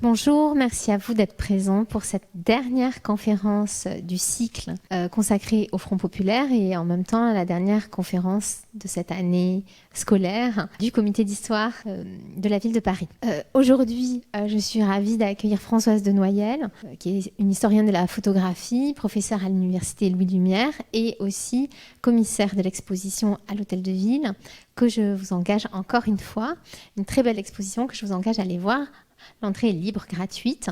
Bonjour, merci à vous d'être présents pour cette dernière conférence du cycle consacrée au Front populaire et en même temps la dernière conférence de cette année scolaire du comité d'histoire de la ville de Paris. Aujourd'hui, je suis ravie d'accueillir Françoise de Noyelles, qui est une historienne de la photographie, professeure à l'université Louis Lumière et aussi commissaire de l'exposition à l'Hôtel de Ville, que je vous engage encore une fois, une très belle exposition que je vous engage à aller voir. L'entrée est libre, gratuite,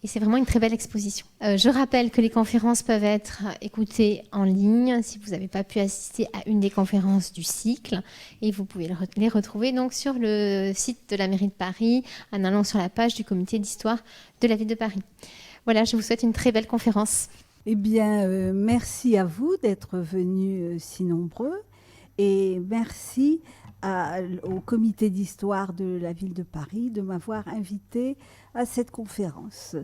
et c'est vraiment une très belle exposition. Je rappelle que les conférences peuvent être écoutées en ligne si vous n'avez pas pu assister à une des conférences du cycle, et vous pouvez les retrouver donc sur le site de la mairie de Paris en allant sur la page du comité d'histoire de la ville de Paris. Voilà, je vous souhaite une très belle conférence. Eh bien, merci à vous d'être venus si nombreux, et merci au comité d'histoire de la ville de Paris de m'avoir invité à cette conférence.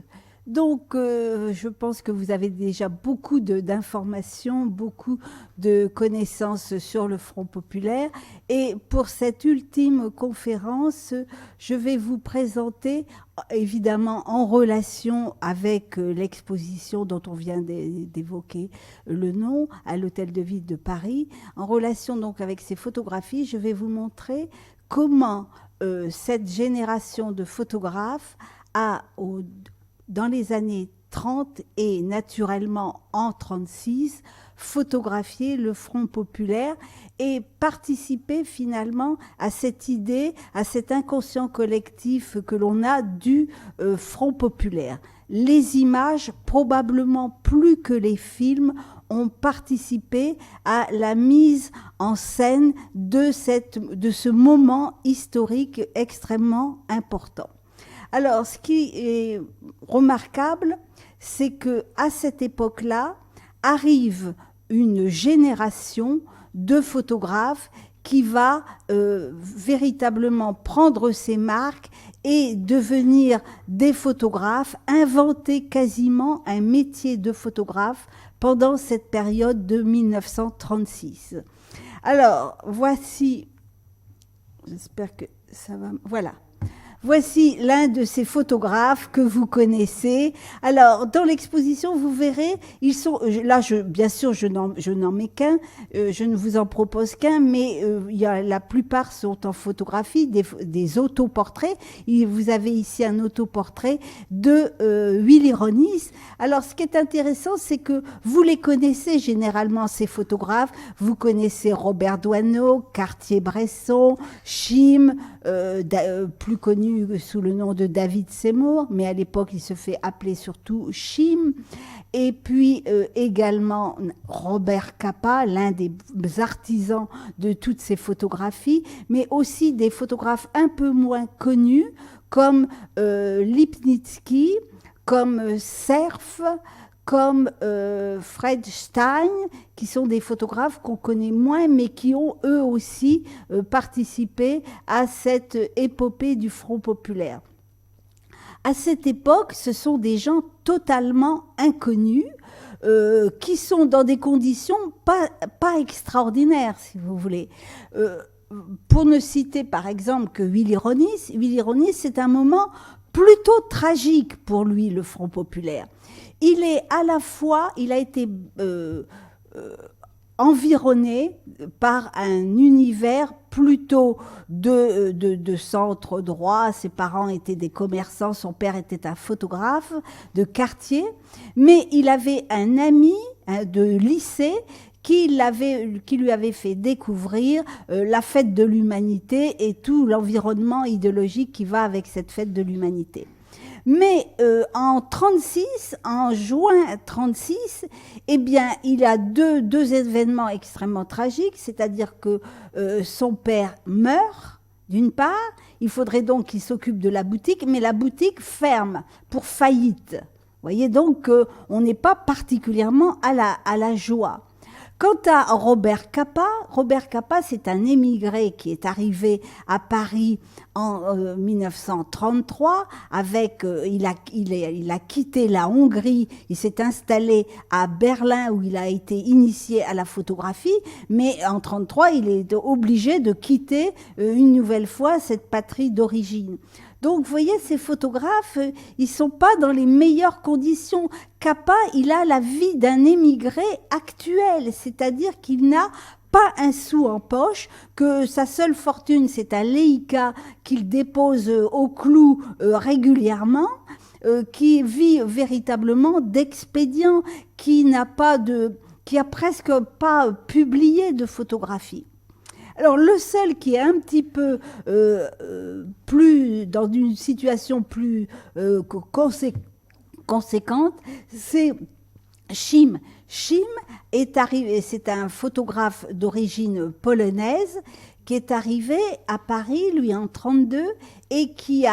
Donc, je pense que vous avez déjà beaucoup d'informations, beaucoup de connaissances sur le Front populaire. Et pour cette ultime conférence, je vais vous présenter, évidemment en relation avec l'exposition dont on vient d'évoquer le nom, à l'Hôtel de Ville de Paris, en relation donc avec ces photographies, je vais vous montrer comment cette génération de photographes a, dans les années 30 et naturellement en 36, photographier le Front populaire et participer finalement à cette idée, à cet inconscient collectif que l'on a du Front populaire. Les images, probablement plus que les films, ont participé à la mise en scène de ce moment historique extrêmement important. Alors, ce qui est remarquable, c'est que à cette époque-là arrive une génération de photographes qui va véritablement prendre ses marques et devenir des photographes, inventer quasiment un métier de photographe pendant cette période de 1936. Alors, voici, j'espère que ça va, voilà. Voici l'un de ces photographes que vous connaissez. Alors, dans l'exposition, vous verrez, ils sont là. Bien sûr, je n'en mets qu'un. Je ne vous en propose qu'un, mais la plupart sont en photographie, des autoportraits. Vous avez ici un autoportrait de Willy Ronis. Alors, ce qui est intéressant, c'est que vous les connaissez généralement, ces photographes. Vous connaissez Robert Doisneau, Cartier-Bresson, Chim, plus connu sous le nom de David Seymour, mais à l'époque, il se fait appeler surtout Chim. Et puis également Robert Capa, l'un des artisans de toutes ces photographies, mais aussi des photographes un peu moins connus, comme Lipnitsky, comme Cerf, comme Fred Stein, qui sont des photographes qu'on connaît moins, mais qui ont eux aussi participé à cette épopée du Front populaire. À cette époque, ce sont des gens totalement inconnus, qui sont dans des conditions pas extraordinaires, si vous voulez. Pour ne citer par exemple que Willy Ronis, c'est un moment plutôt tragique pour lui, le Front populaire. Il est à la fois, il a été environné par un univers plutôt de centre droit. Ses parents étaient des commerçants, son père était un photographe de quartier, mais il avait un ami de lycée qui lui avait fait découvrir la fête de l'humanité et tout l'environnement idéologique qui va avec cette fête de l'humanité. Mais en juin 36, eh bien, il a deux événements extrêmement tragiques, c'est-à-dire que son père meurt, d'une part, il faudrait donc qu'il s'occupe de la boutique, mais la boutique ferme pour faillite. Vous voyez donc qu'on n'est pas particulièrement à la joie. Quant à Robert Capa, c'est un émigré qui est arrivé à Paris en 1933. Il a quitté la Hongrie, il s'est installé à Berlin où il a été initié à la photographie, mais en 1933, il est obligé de quitter une nouvelle fois cette patrie d'origine. Donc, vous voyez, ces photographes, ils sont pas dans les meilleures conditions. Capa, il a la vie d'un émigré actuel, c'est-à-dire qu'il n'a pas un sou en poche, que sa seule fortune, c'est un Leica qu'il dépose au clou régulièrement, qui vit véritablement d'expédients, qui a presque pas publié de photographie. Alors le seul qui est un petit peu plus dans une situation plus conséquente, c'est Chim. Chim est arrivé, c'est un photographe d'origine polonaise qui est arrivé à Paris, lui en 1932, et qui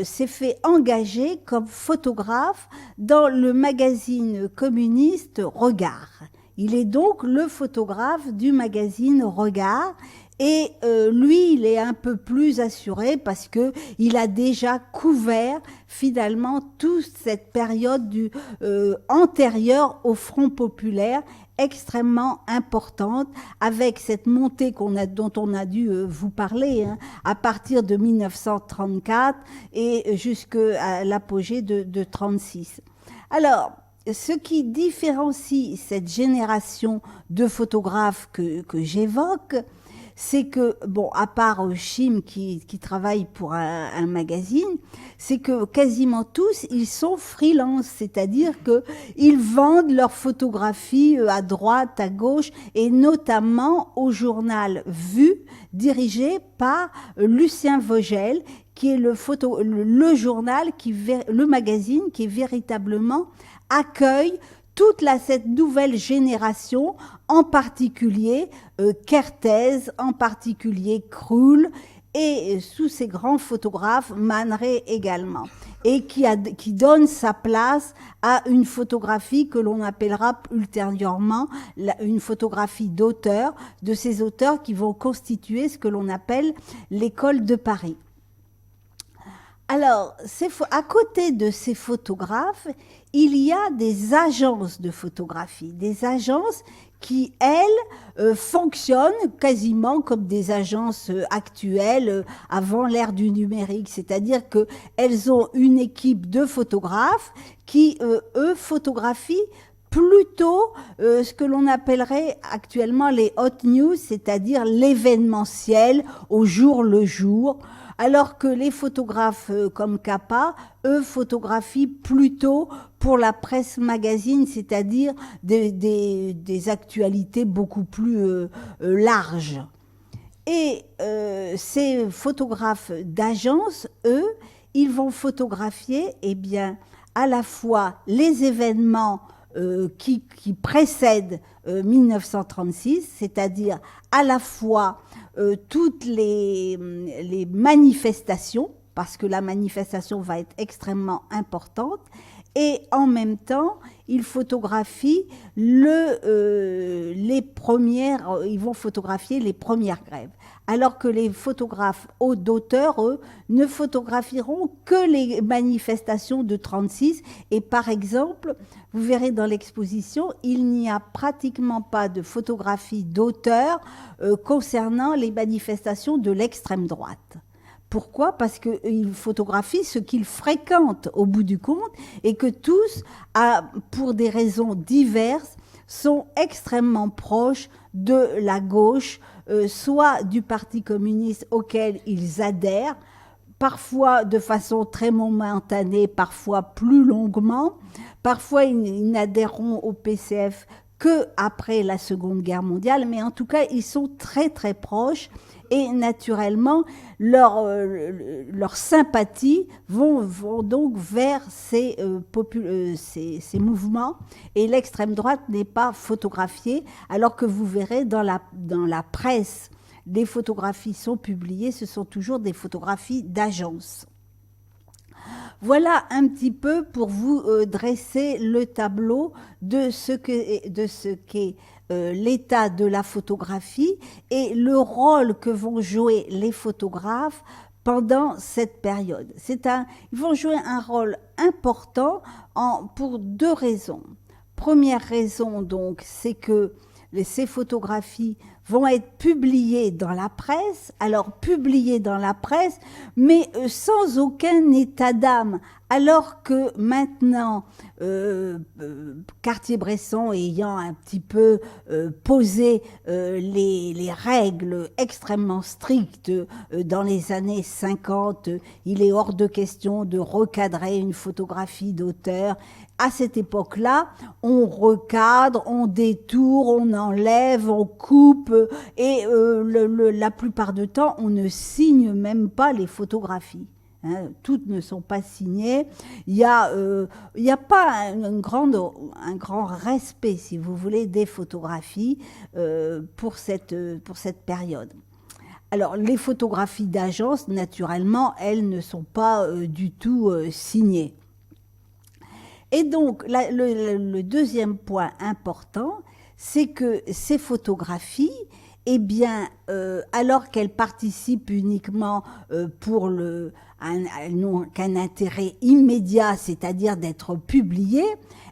s'est fait engager comme photographe dans le magazine communiste Regard. Il est donc le photographe du magazine Regard. Et lui, il est un peu plus assuré parce que il a déjà couvert finalement toute cette période antérieure au Front populaire, extrêmement importante, avec cette montée dont on a dû vous parler, à partir de 1934 et jusqu'à l'apogée de 1936. Alors, ce qui différencie cette génération de photographes que j'évoque, c'est que, bon, à part Chim qui travaille pour un magazine, c'est que quasiment tous, ils sont freelance, c'est-à-dire qu'ils vendent leurs photographies à droite, à gauche, et notamment au journal Vue, dirigé par Lucien Vogel, qui est le journal, le magazine qui véritablement accueille toute cette nouvelle génération, en particulier Kertész, en particulier Krull, et sous ces grands photographes, Man Ray également, et qui donne sa place à une photographie que l'on appellera ultérieurement une photographie d'auteur, de ces auteurs qui vont constituer ce que l'on appelle l'école de Paris. Alors, à côté de ces photographes, il y a des agences de photographie, des agences qui, elles, fonctionnent quasiment comme des agences actuelles avant l'ère du numérique. C'est-à-dire qu'elles ont une équipe de photographes qui, eux, photographient plutôt ce que l'on appellerait actuellement les hot news, c'est-à-dire l'événementiel au jour le jour, alors que les photographes comme Capa, eux, photographient plutôt pour la presse magazine, c'est-à-dire des actualités beaucoup plus larges. Et ces photographes d'agence, eux, ils vont photographier, eh bien, à la fois les événements qui précèdent 1936, c'est-à-dire à la fois toutes les manifestations, parce que la manifestation va être extrêmement importante, et en même temps, ils photographient ils vont photographier les premières grèves. Alors que les photographes d'auteurs, eux, ne photographieront que les manifestations de 1936. Et par exemple, vous verrez dans l'exposition, il n'y a pratiquement pas de photographie d'auteurs concernant les manifestations de l'extrême droite. Pourquoi ? Parce qu'ils photographient ce qu'ils fréquentent au bout du compte et que tous, pour des raisons diverses, sont extrêmement proches de la gauche, soit du Parti communiste auquel ils adhèrent, parfois de façon très momentanée, parfois plus longuement. Parfois, ils n'adhéreront au PCF que après la Seconde Guerre mondiale, mais en tout cas, ils sont très très proches. Et naturellement, leur sympathie vont donc vers ces mouvements. Et l'extrême droite n'est pas photographiée, alors que vous verrez dans la presse, des photographies sont publiées, ce sont toujours des photographies d'agence. Voilà un petit peu pour vous dresser le tableau de ce qu'est l'état de la photographie et le rôle que vont jouer les photographes pendant cette période. Ils vont jouer un rôle important pour deux raisons. Première raison, donc, c'est que ces photographies vont être publiées dans la presse, alors publiées dans la presse, mais sans aucun état d'âme, alors que maintenant, Cartier-Bresson ayant un petit peu posé les règles extrêmement strictes dans les années 50, il est hors de question de recadrer une photographie d'auteur. À cette époque-là, on recadre, on détourne, on enlève, on coupe et la plupart du temps, on ne signe même pas les photographies. Hein, toutes ne sont pas signées. Il y a pas un grand respect, si vous voulez, des photographies pour cette période. Alors, les photographies d'agence, naturellement, elles ne sont pas du tout signées. Et donc, le deuxième point important, c'est que ces photographies, eh bien, alors qu'elles participent uniquement pour n'ont qu'un intérêt immédiat, c'est-à-dire d'être publiées,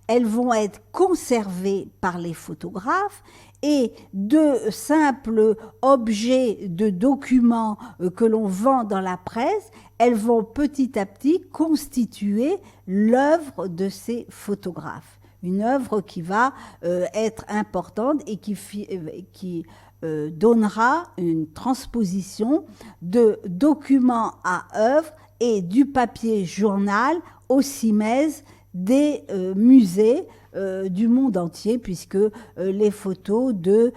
elles vont être conservées par les photographes et de simples objets de documents que l'on vend dans la presse, elles vont petit à petit constituer l'œuvre de ces photographes. Une œuvre qui va être importante et qui donnera une transposition de documents à œuvre et du papier journal au CIMES des musées du monde entier, puisque les photos de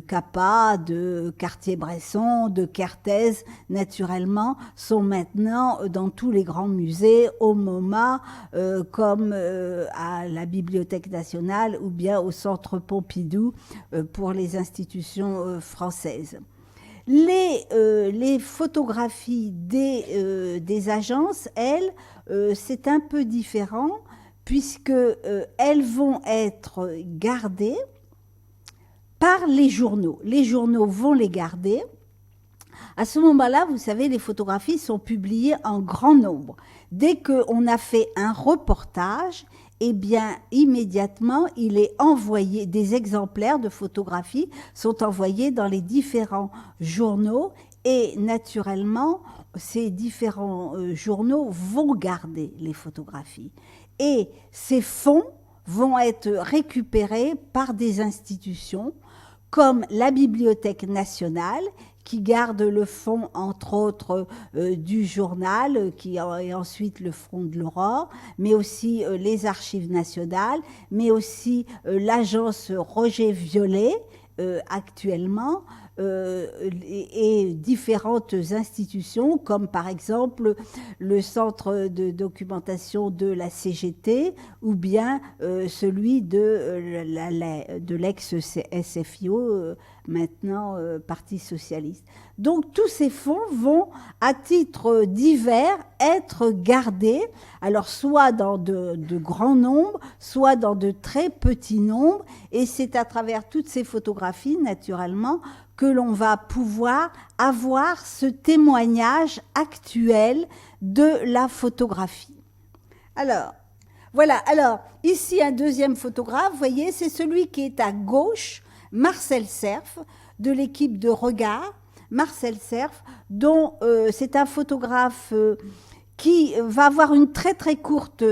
Capa, de Cartier-Bresson, de Kertész, naturellement, sont maintenant dans tous les grands musées, au MoMA, comme à la Bibliothèque nationale ou bien au Centre Pompidou pour les institutions françaises. Les photographies des agences, elles, c'est un peu différent, puisque elles vont être gardées par les journaux. Les journaux vont les garder. À ce moment-là, vous savez, les photographies sont publiées en grand nombre. Dès qu'on a fait un reportage, eh bien, immédiatement, il est envoyé, des exemplaires de photographies sont envoyés dans les différents journaux et naturellement, ces différents journaux vont garder les photographies. Et ces fonds vont être récupérés par des institutions comme la Bibliothèque nationale, qui garde le fonds, entre autres, du journal, qui est ensuite le Front de l'Aurore, mais aussi les Archives nationales, mais aussi l'agence Roger Violet, actuellement, et différentes institutions, comme par exemple le centre de documentation de la CGT ou bien celui de l'ex-SFIO, maintenant Parti socialiste. Donc tous ces fonds vont, à titre divers, être gardés, alors soit dans de grands nombres, soit dans de très petits nombres, et c'est à travers toutes ces photographies, naturellement, que l'on va pouvoir avoir ce témoignage actuel de la photographie. Alors, voilà. Alors, ici, un deuxième photographe, vous voyez, c'est celui qui est à gauche, Marcel Serf, de l'équipe de Regard. Marcel Serf, dont c'est un photographe qui va avoir une très très courte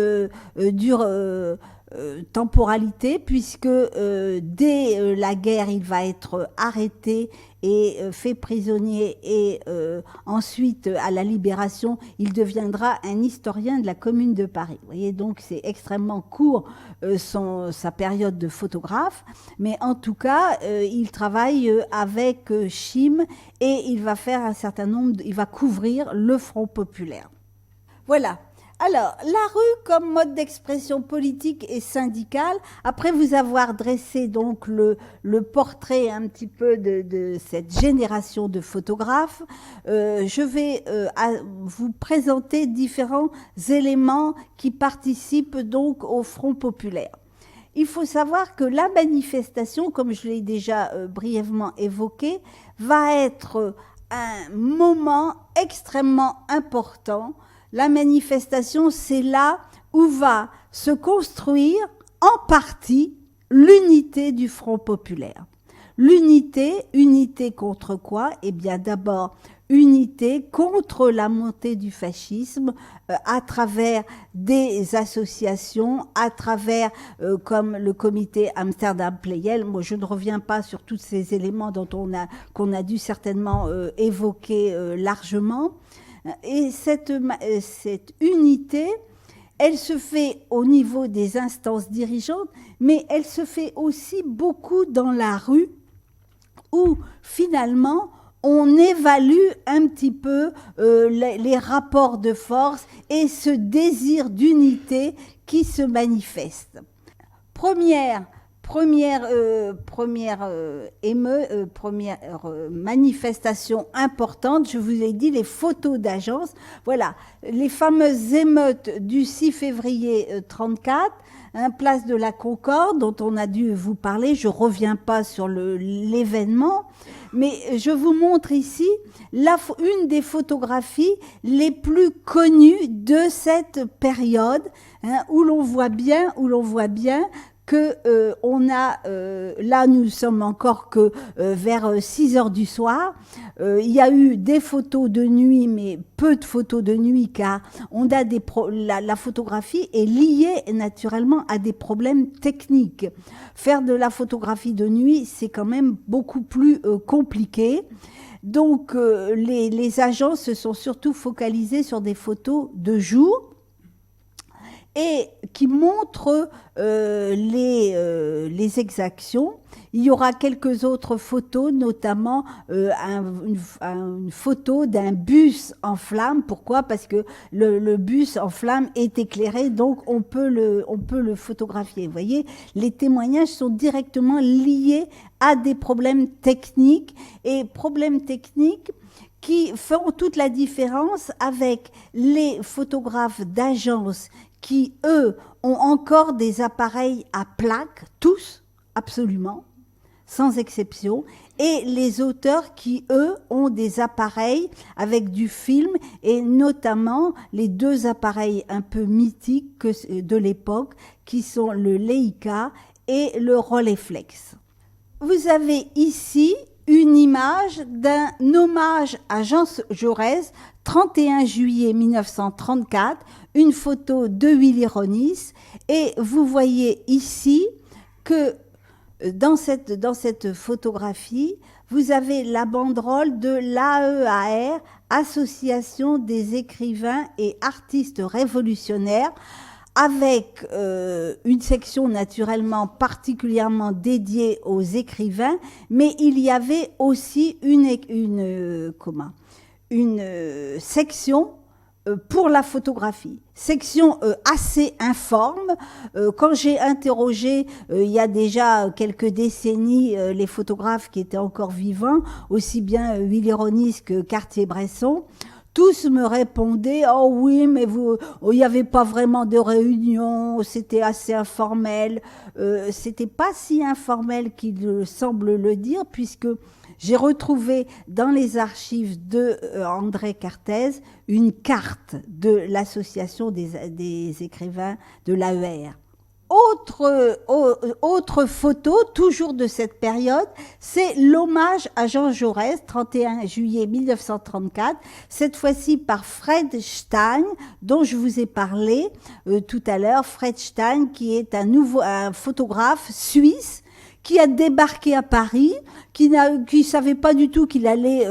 temporalité, puisque dès la guerre, il va être arrêté et fait prisonnier, et ensuite, à la Libération, il deviendra un historien de la Commune de Paris. Vous voyez, donc c'est extrêmement court sa période de photographe, mais en tout cas, il travaille avec Chim et il va faire un certain nombre, il va couvrir le Front populaire. Voilà. Alors, la rue comme mode d'expression politique et syndicale, après vous avoir dressé donc le portrait un petit peu de cette génération de photographes, je vais vous présenter différents éléments qui participent donc au Front populaire. Il faut savoir que la manifestation, comme je l'ai déjà brièvement évoqué, va être un moment extrêmement important. La manifestation, c'est là où va se construire en partie l'unité du Front populaire. L'unité, unité contre quoi? Eh bien d'abord, unité contre la montée du fascisme à travers des associations, à travers comme le comité Amsterdam Playel. Moi, je ne reviens pas sur tous ces éléments qu'on a dû certainement évoquer largement. Et cette unité, elle se fait au niveau des instances dirigeantes, mais elle se fait aussi beaucoup dans la rue, où finalement on évalue un petit peu les rapports de force et ce désir d'unité qui se manifeste. Première manifestation importante, je vous ai dit les photos d'agence. Voilà, les fameuses émeutes du 6 février 34, place de la Concorde, dont on a dû vous parler. Je reviens pas sur l'événement, mais je vous montre ici une des photographies les plus connues de cette période, où l'on voit bien que on a là nous sommes encore que vers 6 heures du soir. Il y a eu des photos de nuit, mais peu de photos de nuit, car on a la photographie est liée naturellement à des problèmes techniques. Faire de la photographie de nuit, c'est quand même beaucoup plus compliqué. Donc les agences se sont surtout focalisées sur des photos de jour et qui montrent les exactions. Il y aura quelques autres photos, notamment une photo d'un bus en flammes. Pourquoi? Parce que le bus en flammes est éclairé, donc on peut le photographier. Vous voyez, les témoignages sont directement liés à des problèmes techniques, et problèmes techniques qui font toute la différence avec les photographes d'agence qui, eux, ont encore des appareils à plaques, tous, absolument, sans exception, et les auteurs qui, eux, ont des appareils avec du film, et notamment les deux appareils un peu mythiques de l'époque, qui sont le Leica et le Rolleiflex. Vous avez ici une image d'un hommage à Jean Jaurès, 31 juillet 1934, une photo de Willy Ronis, et vous voyez ici que dans cette photographie, vous avez la banderole de l'AEAR, Association des écrivains et artistes révolutionnaires, avec une section naturellement particulièrement dédiée aux écrivains, mais il y avait aussi une section pour la photographie, section assez informe. Quand j'ai interrogé il y a déjà quelques décennies les photographes qui étaient encore vivants, aussi bien Willy Ronis que Cartier-Bresson, tous me répondaient: oh oui, mais il n'y avait pas vraiment de réunion, c'était assez informel. C'était pas si informel qu'il semble le dire, puisque j'ai retrouvé dans les archives de André Cartez une carte de l'association des écrivains de l'AER. Autre photo, toujours de cette période, c'est l'hommage à Jean Jaurès, 31 juillet 1934, cette fois-ci par Fred Stein, dont je vous ai parlé tout à l'heure. Fred Stein, qui est un photographe suisse, qui a débarqué à Paris, qui savait pas du tout qu'il allait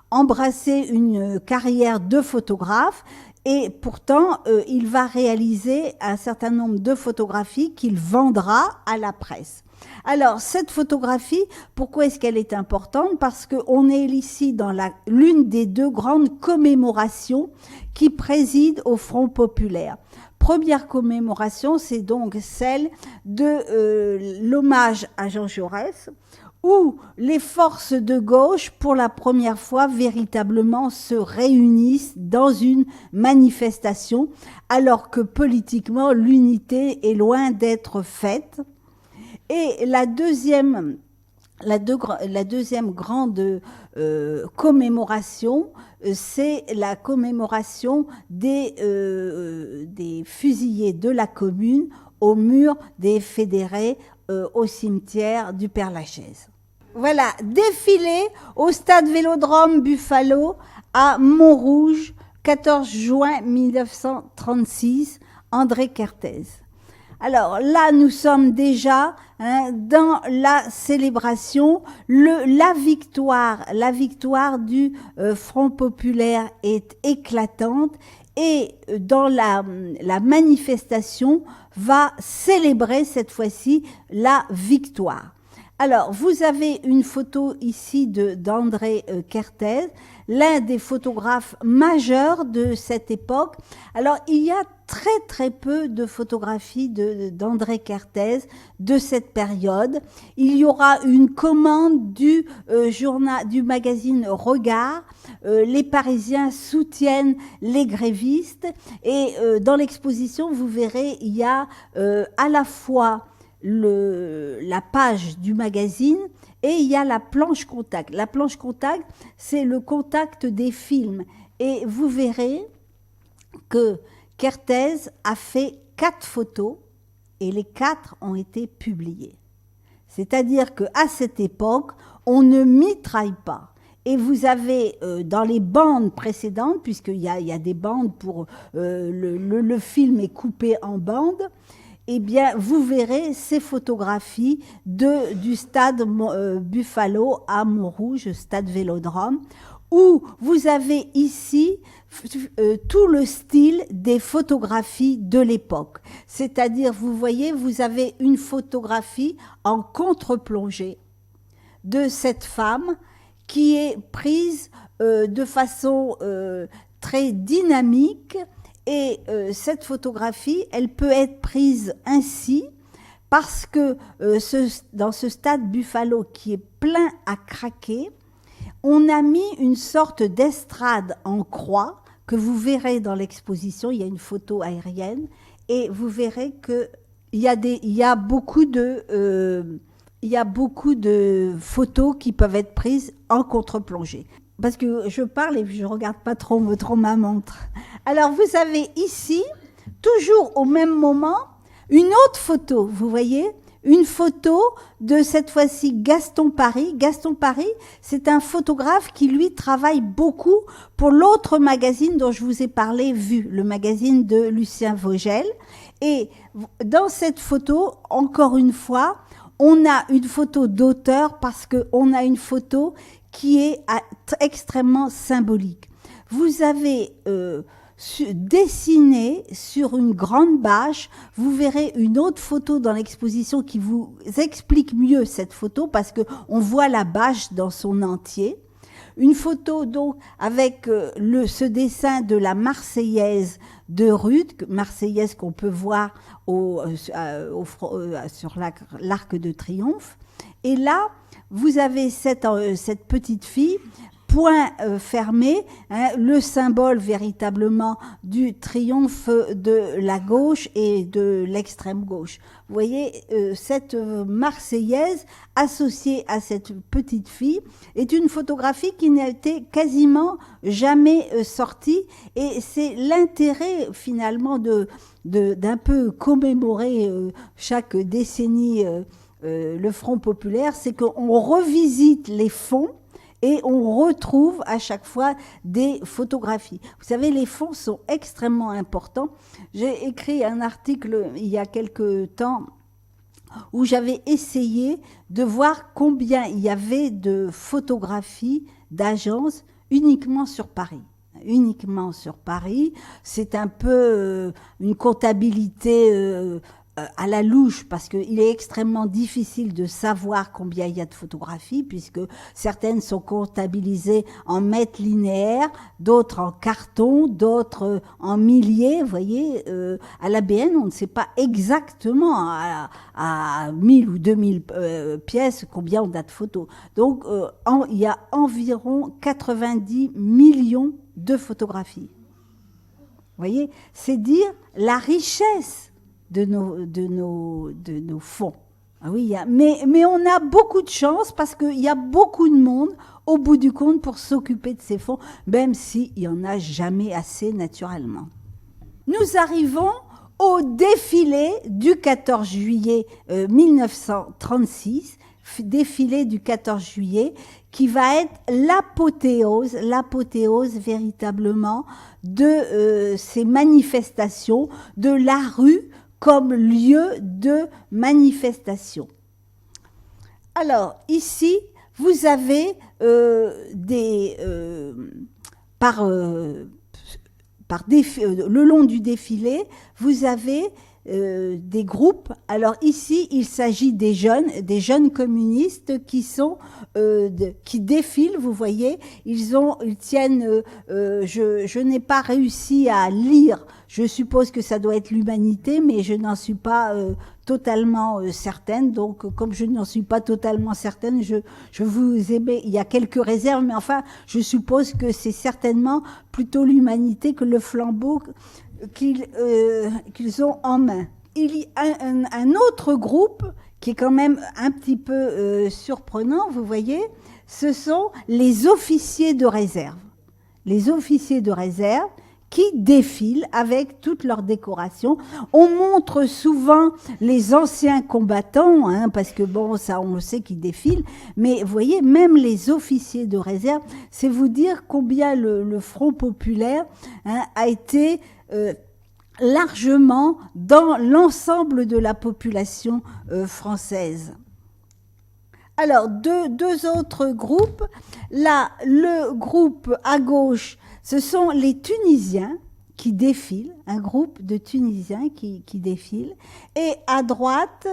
embrasser une carrière de photographe. Et pourtant, il va réaliser un certain nombre de photographies qu'il vendra à la presse. Alors, cette photographie, pourquoi est-ce qu'elle est importante? Parce qu'on est ici dans l'une des deux grandes commémorations qui président au Front populaire. Première commémoration, c'est donc celle de l'hommage à Jean Jaurès, où les forces de gauche, pour la première fois, véritablement se réunissent dans une manifestation, alors que politiquement, l'unité est loin d'être faite. Et la deuxième grande commémoration, c'est la commémoration des fusillés de la Commune au mur des fédérés au cimetière du Père-Lachaise. Voilà, défilé au stade Vélodrome Buffalo à Montrouge, 14 juin 1936, André Kertész. Alors là, nous sommes déjà dans la célébration. La victoire du Front populaire est éclatante et dans la manifestation va célébrer cette fois-ci la victoire. Alors, vous avez une photo ici d'André Kertész, l'un des photographes majeurs de cette époque. Alors, il y a très peu de photographies d'André Kertész de cette période. Il y aura une commande du magazine Regard. Les Parisiens soutiennent les grévistes et dans l'exposition, vous verrez, il y a à la fois la page du magazine et il y a la planche contact. La planche contact, c'est le contact des films. Et vous verrez que Kertész a fait 4 photos et les 4 ont été publiées. C'est-à-dire qu'à cette époque, on ne mitraille pas. Et vous avez dans les bandes précédentes, puisqu'il y a des bandes pour le film est coupé en bandes, eh bien, vous verrez ces photographies du stade Buffalo à Montrouge, stade Vélodrome, où vous avez ici tout le style des photographies de l'époque. C'est-à-dire, vous voyez, vous avez une photographie en contre-plongée de cette femme qui est prise de façon très dynamique. Et cette photographie, elle peut être prise ainsi parce que dans ce stade Buffalo qui est plein à craquer, on a mis une sorte d'estrade en croix que vous verrez dans l'exposition. Il y a une photo aérienne et vous verrez que il y a beaucoup de photos qui peuvent être prises en contre-plongée. Parce que je parle et je regarde pas trop ma montre. Alors, vous avez ici, toujours au même moment, une autre photo, vous voyez, une photo de cette fois-ci Gaston Paris. Gaston Paris, c'est un photographe qui, lui, travaille beaucoup pour l'autre magazine dont je vous ai parlé, Vue, le magazine de Lucien Vogel. Et dans cette photo, encore une fois, on a une photo d'auteur parce qu'on a une photo qui est extrêmement symbolique. Vous avez dessiné sur une grande bâche, vous verrez une autre photo dans l'exposition qui vous explique mieux cette photo parce que on voit la bâche dans son entier. Une photo donc avec ce dessin de la Marseillaise de Rude, Marseillaise qu'on peut voir sur l'Arc de Triomphe. Et là, vous avez cette petite fille, point fermé, le symbole véritablement du triomphe de la gauche et de l'extrême gauche. Vous voyez, cette Marseillaise associée à cette petite fille est une photographie qui n'a été quasiment jamais sortie et c'est l'intérêt finalement d'un peu commémorer chaque décennie le Front populaire, c'est qu'on revisite les fonds et on retrouve à chaque fois des photographies. Vous savez, les fonds sont extrêmement importants. J'ai écrit un article il y a quelque temps où j'avais essayé de voir combien il y avait de photographies d'agences uniquement sur Paris. Uniquement sur Paris. C'est un peu une comptabilité à la louche parce qu'il est extrêmement difficile de savoir combien il y a de photographies puisque certaines sont comptabilisées en mètres linéaires, d'autres en carton, d'autres en milliers. Vous voyez, à l'ABN, on ne sait pas exactement à 1000 ou 2000 pièces combien on a de photos. Donc, il y a environ 90 millions de photographies. Vous voyez, c'est dire la richesse de nos fonds. Ah oui, mais on a beaucoup de chance parce qu'il y a beaucoup de monde au bout du compte pour s'occuper de ces fonds, même s'il n'y en a jamais assez naturellement. Nous arrivons au défilé du 14 juillet 1936, défilé du 14 juillet qui va être l'apothéose véritablement de ces manifestations, de la rue comme lieu de manifestation. Alors, ici, vous avez le long du défilé, vous avez des groupes. Alors ici, il s'agit des jeunes communistes qui défilent. Vous voyez, ils tiennent. Je n'ai pas réussi à lire. Je suppose que ça doit être l'Humanité, mais je n'en suis pas totalement certaine. Donc, comme je n'en suis pas totalement certaine, je vous émets. Il y a quelques réserves, mais enfin, je suppose que c'est certainement plutôt l'Humanité que le flambeau qu'ils ont en main. Il y a un autre groupe qui est quand même un petit peu surprenant, vous voyez, ce sont les officiers de réserve. Les officiers de réserve qui défilent avec toutes leurs décorations. On montre souvent les anciens combattants, hein, parce que bon, ça on le sait qu'ils défilent, mais vous voyez, même les officiers de réserve, c'est vous dire combien le Front populaire a été largement dans l'ensemble de la population française. Alors, deux autres groupes. Là, le groupe à gauche, ce sont les Tunisiens qui défilent, un groupe de Tunisiens qui défilent. Et à droite,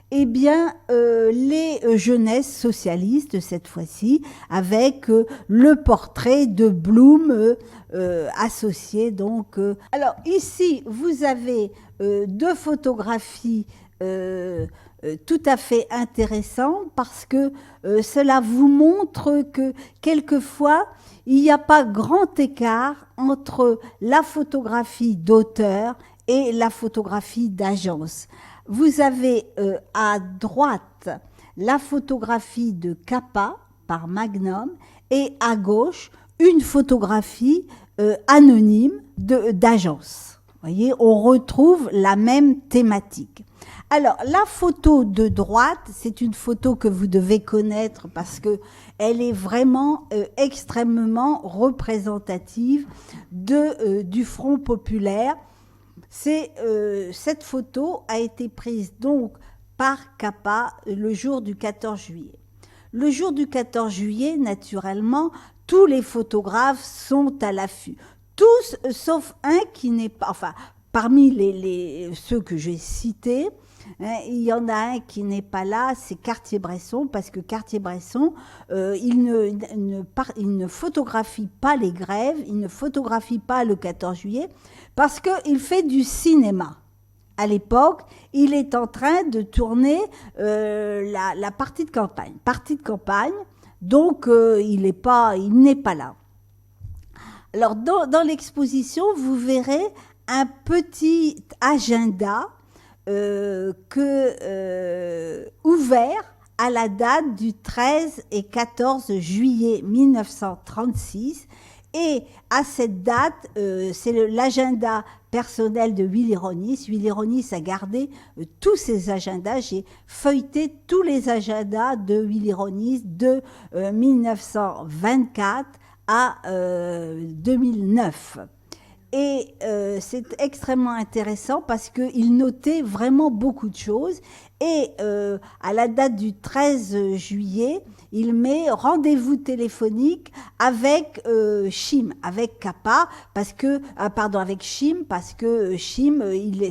eh bien, les jeunesses socialistes, cette fois-ci, avec le portrait de Blum associé. Donc, alors ici, vous avez deux photographies tout à fait intéressantes parce que cela vous montre que quelquefois, il n'y a pas grand écart entre la photographie d'auteur et la photographie d'agence. Vous avez à droite la photographie de Capa par Magnum et à gauche une photographie anonyme d'agence. Vous voyez, on retrouve la même thématique. Alors, la photo de droite, c'est une photo que vous devez connaître parce que elle est vraiment extrêmement représentative du Front populaire. Cette photo a été prise donc par Capa le jour du 14 juillet. Le jour du 14 juillet, naturellement, tous les photographes sont à l'affût. Tous, sauf un qui n'est pas... Enfin, parmi ceux que j'ai cités, il y en a un qui n'est pas là, c'est Cartier-Bresson, parce que Cartier-Bresson, il ne photographie pas les grèves, il ne photographie pas le 14 juillet, parce qu'il fait du cinéma. À l'époque, il est en train de tourner la partie de campagne. Donc, il n'est pas là. Alors, dans l'exposition, vous verrez un petit agenda ouvert à la date du 13 et 14 juillet 1936. Et à cette date, c'est l'agenda personnel de Willy Ronis. Willy Ronis a gardé tous ses agendas. J'ai feuilleté tous les agendas de Willy Ronis de 1924 à 2009. Et c'est extrêmement intéressant parce qu'il notait vraiment beaucoup de choses. Et à la date du 13 juillet, il met rendez-vous téléphonique avec Chim, avec Capa, avec Chim, parce que Chim,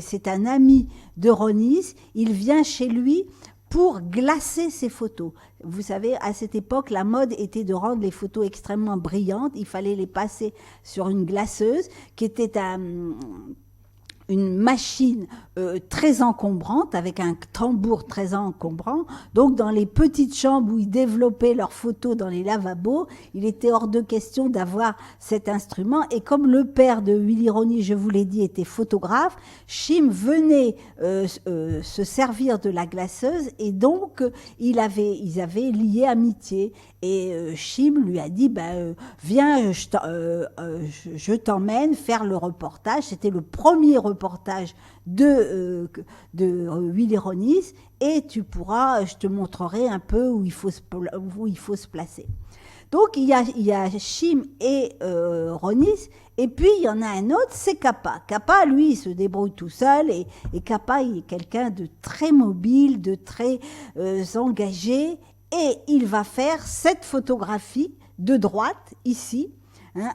c'est un ami de Ronis. Il vient chez lui pour glacer ses photos. Vous savez, à cette époque, la mode était de rendre les photos extrêmement brillantes. Il fallait les passer sur une glaceuse qui était une machine très encombrante, avec un tambour très encombrant. Donc, dans les petites chambres où ils développaient leurs photos dans les lavabos, il était hors de question d'avoir cet instrument. Et comme le père de Willy Ronis, je vous l'ai dit, était photographe, Chim venait se servir de la glaceuse et donc ils avaient lié amitié. Et Chim lui a dit, viens, je t'emmène faire le reportage. C'était le premier reportage de Willy Ronis, et je te montrerai un peu où il faut se placer. Donc il y a Chim et Ronis, et puis il y en a un autre, c'est Capa. Capa, lui, il se débrouille tout seul, et Capa, il est quelqu'un de très mobile, de très engagé, et il va faire cette photographie de droite, ici,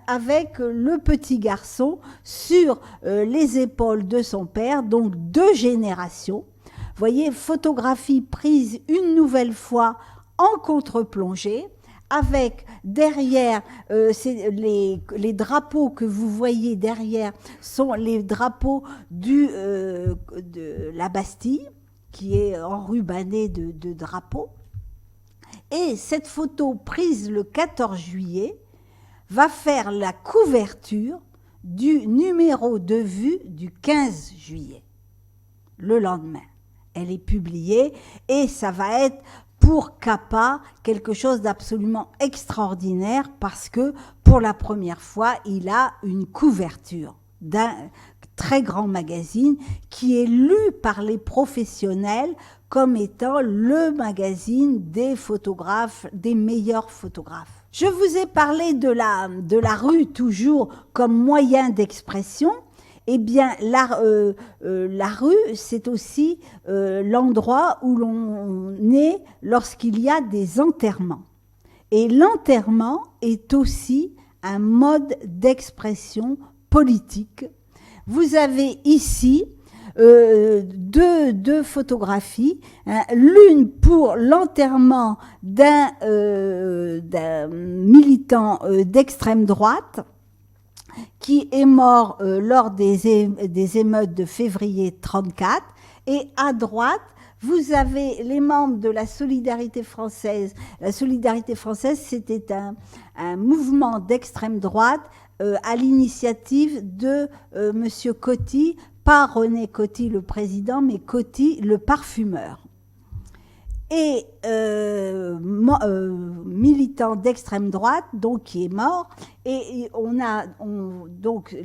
avec le petit garçon sur les épaules de son père, donc 2 générations. Vous voyez, photographie prise une nouvelle fois en contre-plongée, avec derrière les drapeaux que vous voyez derrière sont les drapeaux de la Bastille, qui est enrubanné de drapeaux. Et cette photo prise le 14 juillet va faire la couverture du numéro de vue du 15 juillet, le lendemain. Elle est publiée et ça va être pour Capa quelque chose d'absolument extraordinaire parce que pour la première fois, il a une couverture d'un très grand magazine qui est lu par les professionnels comme étant le magazine des photographes, des meilleurs photographes. Je vous ai parlé de la rue toujours comme moyen d'expression. Eh bien, la rue, c'est aussi l'endroit où l'on est lorsqu'il y a des enterrements. Et l'enterrement est aussi un mode d'expression politique. Vous avez ici deux photographies, hein, l'une pour l'enterrement d'un militant d'extrême droite qui est mort lors des émeutes de février 34, et à droite, vous avez les membres de la Solidarité française. La Solidarité française, c'était un mouvement d'extrême droite à l'initiative de Monsieur Coty, pas René Coty le président, mais Coty le parfumeur. Et militant d'extrême droite, donc qui est mort, et donc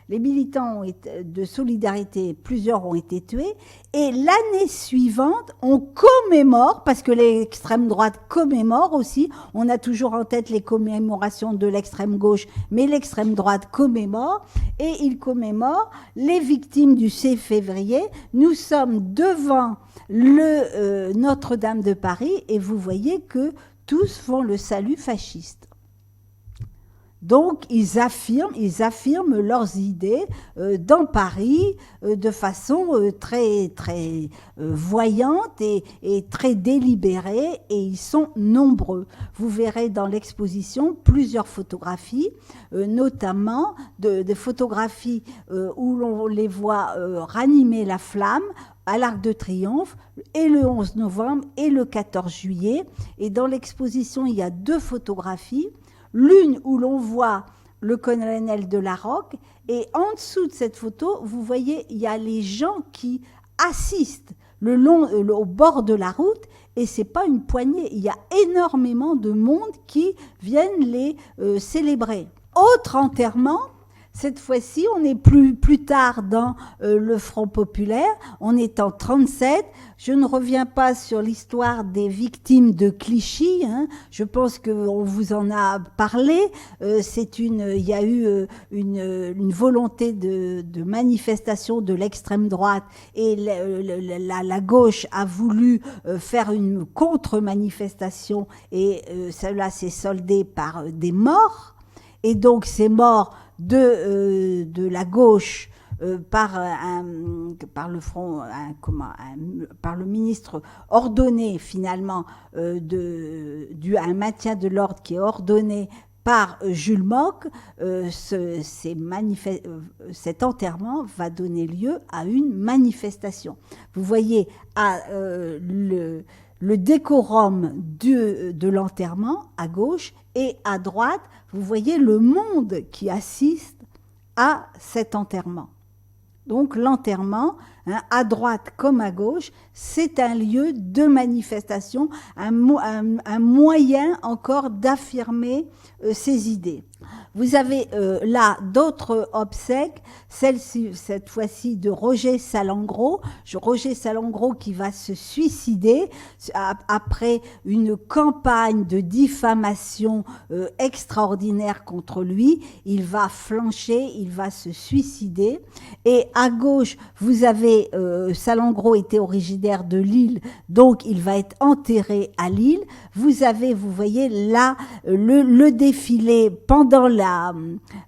les militants de Solidarité, plusieurs ont été tués, et l'année suivante, on commémore, parce que l'extrême droite commémore aussi, on a toujours en tête les commémorations de l'extrême gauche, mais l'extrême droite commémore, et il commémore les victimes du 6 février. Nous sommes devant le Notre-Dame de Paris, et vous voyez que tous font le salut fasciste. Donc, ils affirment leurs idées dans Paris de façon très, très voyante et très délibérée, et ils sont nombreux. Vous verrez dans l'exposition plusieurs photographies, notamment des photographies où l'on les voit ranimer la flamme à l'Arc de Triomphe, et le 11 novembre et le 14 juillet. Et dans l'exposition, il y a 2 photographies. L'une où l'on voit le colonel de la Roque, et en dessous de cette photo, vous voyez, il y a les gens qui assistent au bord de la route, et c'est pas une poignée, il y a énormément de monde qui viennent les célébrer. Autre enterrement, cette fois-ci, on est plus tard dans le Front populaire, on est en 37. Je ne reviens pas sur l'histoire des victimes de Clichy, hein. Je pense qu'on vous en a parlé. Il y a eu une volonté de manifestation de l'extrême droite, et la gauche a voulu faire une contre-manifestation, et cela s'est soldé par des morts. Et donc ces morts de la gauche par le ministre ordonné finalement un maintien de l'ordre qui est ordonné par Jules Mock, cet enterrement va donner lieu à une manifestation. Vous voyez le décorum de l'enterrement à gauche, et à droite, vous voyez le monde qui assiste à cet enterrement. Donc l'enterrement, hein, à droite comme à gauche, c'est un lieu de manifestation, un moyen encore d'affirmer ses idées. Vous avez là d'autres obsèques, celle-ci, cette fois-ci de Roger Salengro. Roger Salengro qui va se suicider après une campagne de diffamation extraordinaire contre lui. Il va flancher, il va se suicider. Et à gauche, vous avez Salengro était originaire de Lille, donc il va être enterré à Lille. Vous voyez là le défilé pendant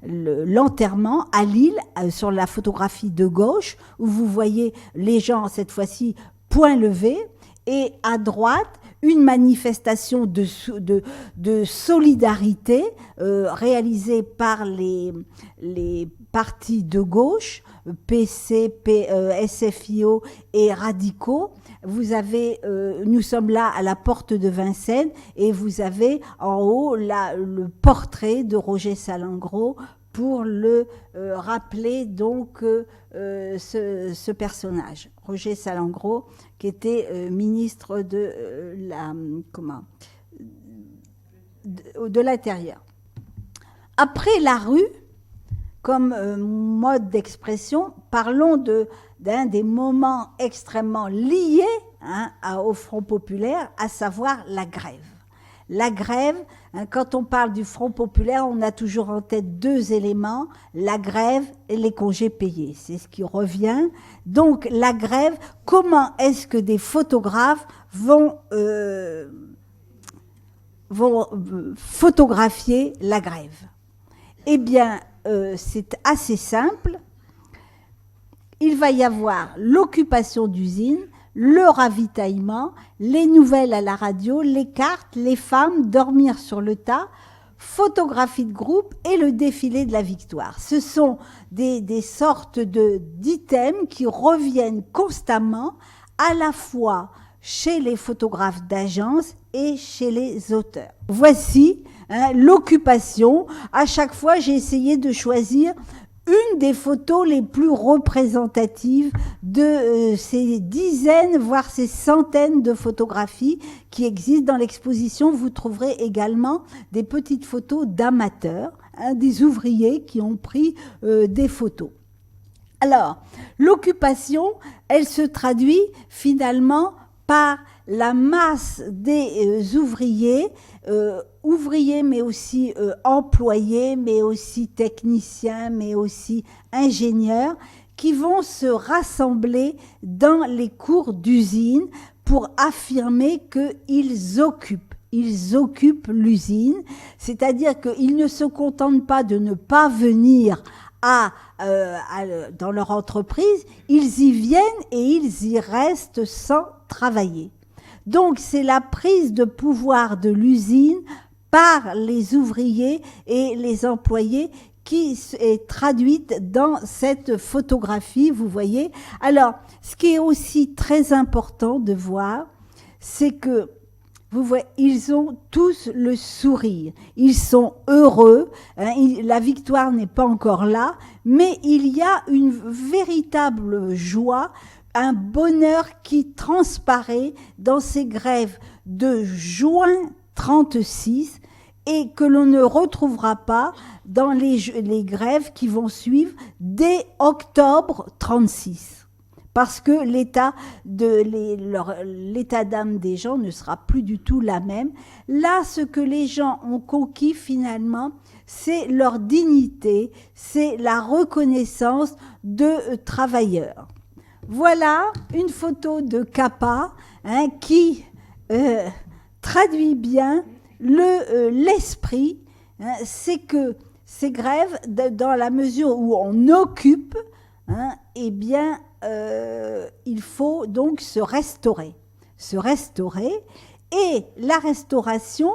l'enterrement à Lille, sur la photographie de gauche, où vous voyez les gens, cette fois-ci, point levé, et à droite, une manifestation de solidarité réalisée par les partis de gauche, PC, SFIO et radicaux. Vous avez, nous sommes là à la porte de Vincennes et vous avez en haut le portrait de Roger Salengro pour le rappeler donc ce personnage. Roger Salengro qui était ministre de l'Intérieur. Après la rue, comme mode d'expression, parlons d'un des moments extrêmement liés au Front populaire, à savoir la grève. La grève, quand on parle du Front populaire, on a toujours en tête deux éléments, la grève et les congés payés. C'est ce qui revient. Donc la grève, comment est-ce que des photographes vont photographier la grève? Eh bien, c'est assez simple. Il va y avoir l'occupation d'usines, le ravitaillement, les nouvelles à la radio, les cartes, les femmes, dormir sur le tas, photographie de groupe et le défilé de la victoire. Ce sont des sortes d'items qui reviennent constamment, à la fois chez les photographes d'agence et chez les auteurs. Voici l'occupation. À chaque fois, j'ai essayé de choisir une des photos les plus représentatives de ces dizaines, voire ces centaines de photographies qui existent dans l'exposition. Vous trouverez également des petites photos d'amateurs, des ouvriers qui ont pris des photos. Alors, l'occupation, elle se traduit finalement par la masse des ouvriers, mais aussi employés, mais aussi techniciens, mais aussi ingénieurs, qui vont se rassembler dans les cours d'usine pour affirmer qu'ils occupent. Ils occupent l'usine, c'est-à-dire qu'ils ne se contentent pas de ne pas venir dans leur entreprise, ils y viennent et ils y restent sans travailler. Donc c'est la prise de pouvoir de l'usine par les ouvriers et les employés qui est traduite dans cette photographie, vous voyez. Alors, ce qui est aussi très important de voir, c'est que vous voyez, ils ont tous le sourire, ils sont heureux, la victoire n'est pas encore là, mais il y a une véritable joie, un bonheur qui transparaît dans ces grèves de juin 36 et que l'on ne retrouvera pas dans les grèves qui vont suivre dès octobre 36. Parce que l'état d'âme des gens ne sera plus du tout la même. Là, ce que les gens ont conquis finalement, c'est leur dignité, c'est la reconnaissance de travailleurs. Voilà une photo de Capa qui traduit bien l'esprit. C'est que ces grèves, dans la mesure où on occupe, eh bien, il faut donc se restaurer. Et la restauration,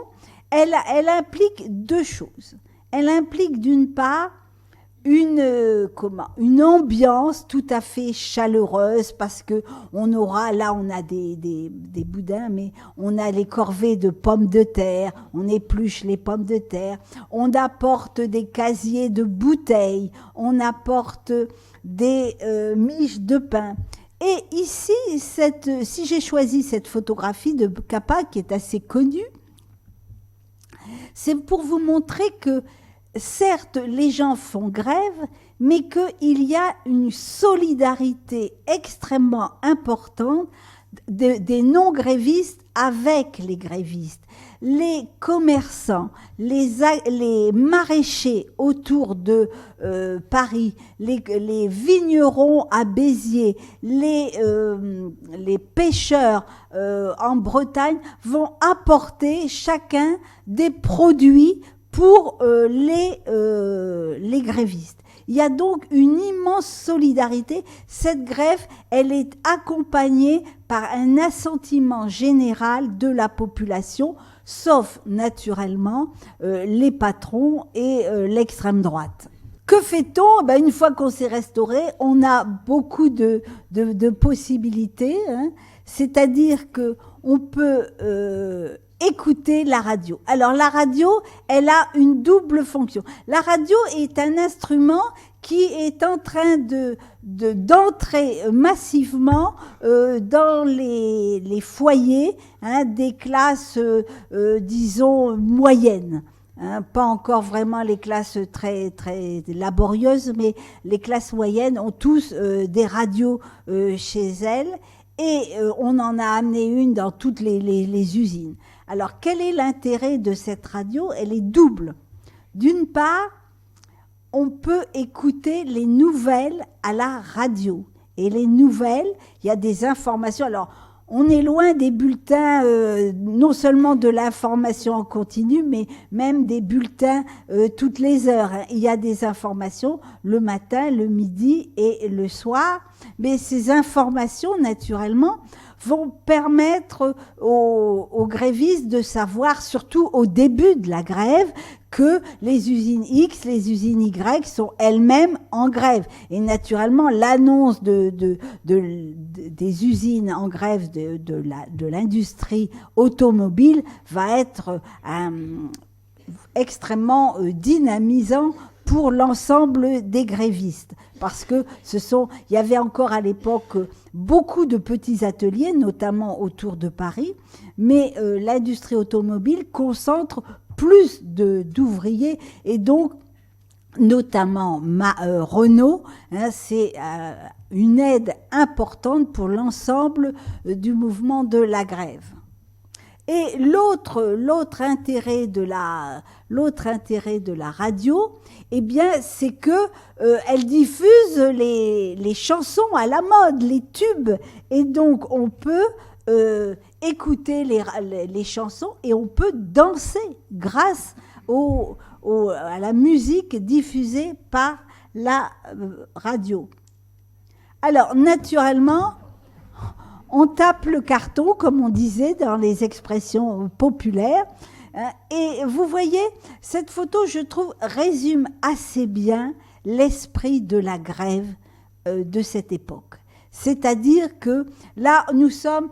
elle implique deux choses. Elle implique d'une part une ambiance tout à fait chaleureuse parce que on a des boudins, mais on a les corvées de pommes de terre, on épluche les pommes de terre, on apporte des casiers de bouteilles, on apporte des miches de pain. Et ici, si j'ai choisi cette photographie de Capa qui est assez connue, c'est pour vous montrer que certes, les gens font grève, mais qu'il y a une solidarité extrêmement importante des non-grévistes avec les grévistes. Les commerçants, les maraîchers autour de Paris, les vignerons à Béziers, les pêcheurs en Bretagne vont apporter chacun des produits pour les grévistes. Il y a donc une immense solidarité. Cette grève, elle est accompagnée par un assentiment général de la population, sauf naturellement les patrons et l'extrême droite. Que fait-on? Une fois qu'on s'est restauré, on a beaucoup de possibilités, hein. C'est-à-dire que on peut écouter la radio. Alors la radio, elle a une double fonction. La radio est un instrument qui est en train d'entrer massivement dans les foyers, hein, des classes, disons, moyennes. Hein, pas encore vraiment les classes très très laborieuses, mais les classes moyennes ont tous des radios chez elles, et on en a amené une dans toutes les usines. Alors, quel est l'intérêt de cette radio? Elle est double. D'une part, on peut écouter les nouvelles à la radio. Et les nouvelles, il y a des informations. Alors, on est loin des bulletins, non seulement de l'information en continu, mais même des bulletins toutes les heures, hein. Il y a des informations le matin, le midi et le soir. Mais ces informations, naturellement, vont permettre aux grévistes de savoir, surtout au début de la grève, que les usines X, les usines Y sont elles-mêmes en grève. Et naturellement, l'annonce des usines en grève de l'industrie automobile va être extrêmement dynamisant pour l'ensemble des grévistes. Parce que il y avait encore à l'époque beaucoup de petits ateliers, notamment autour de Paris, mais l'industrie automobile concentre plus d'ouvriers, et donc notamment Renault, hein, c'est une aide importante pour l'ensemble du mouvement de la grève. Et l'autre intérêt de la radio, eh bien, c'est que elle diffuse les chansons à la mode, les tubes, et donc on peut écouter les chansons, et on peut danser grâce à la musique diffusée par la radio. Alors, naturellement, on tape le carton, comme on disait dans les expressions populaires. Et vous voyez, cette photo, je trouve, résume assez bien l'esprit de la grève de cette époque. C'est-à-dire que là, nous sommes,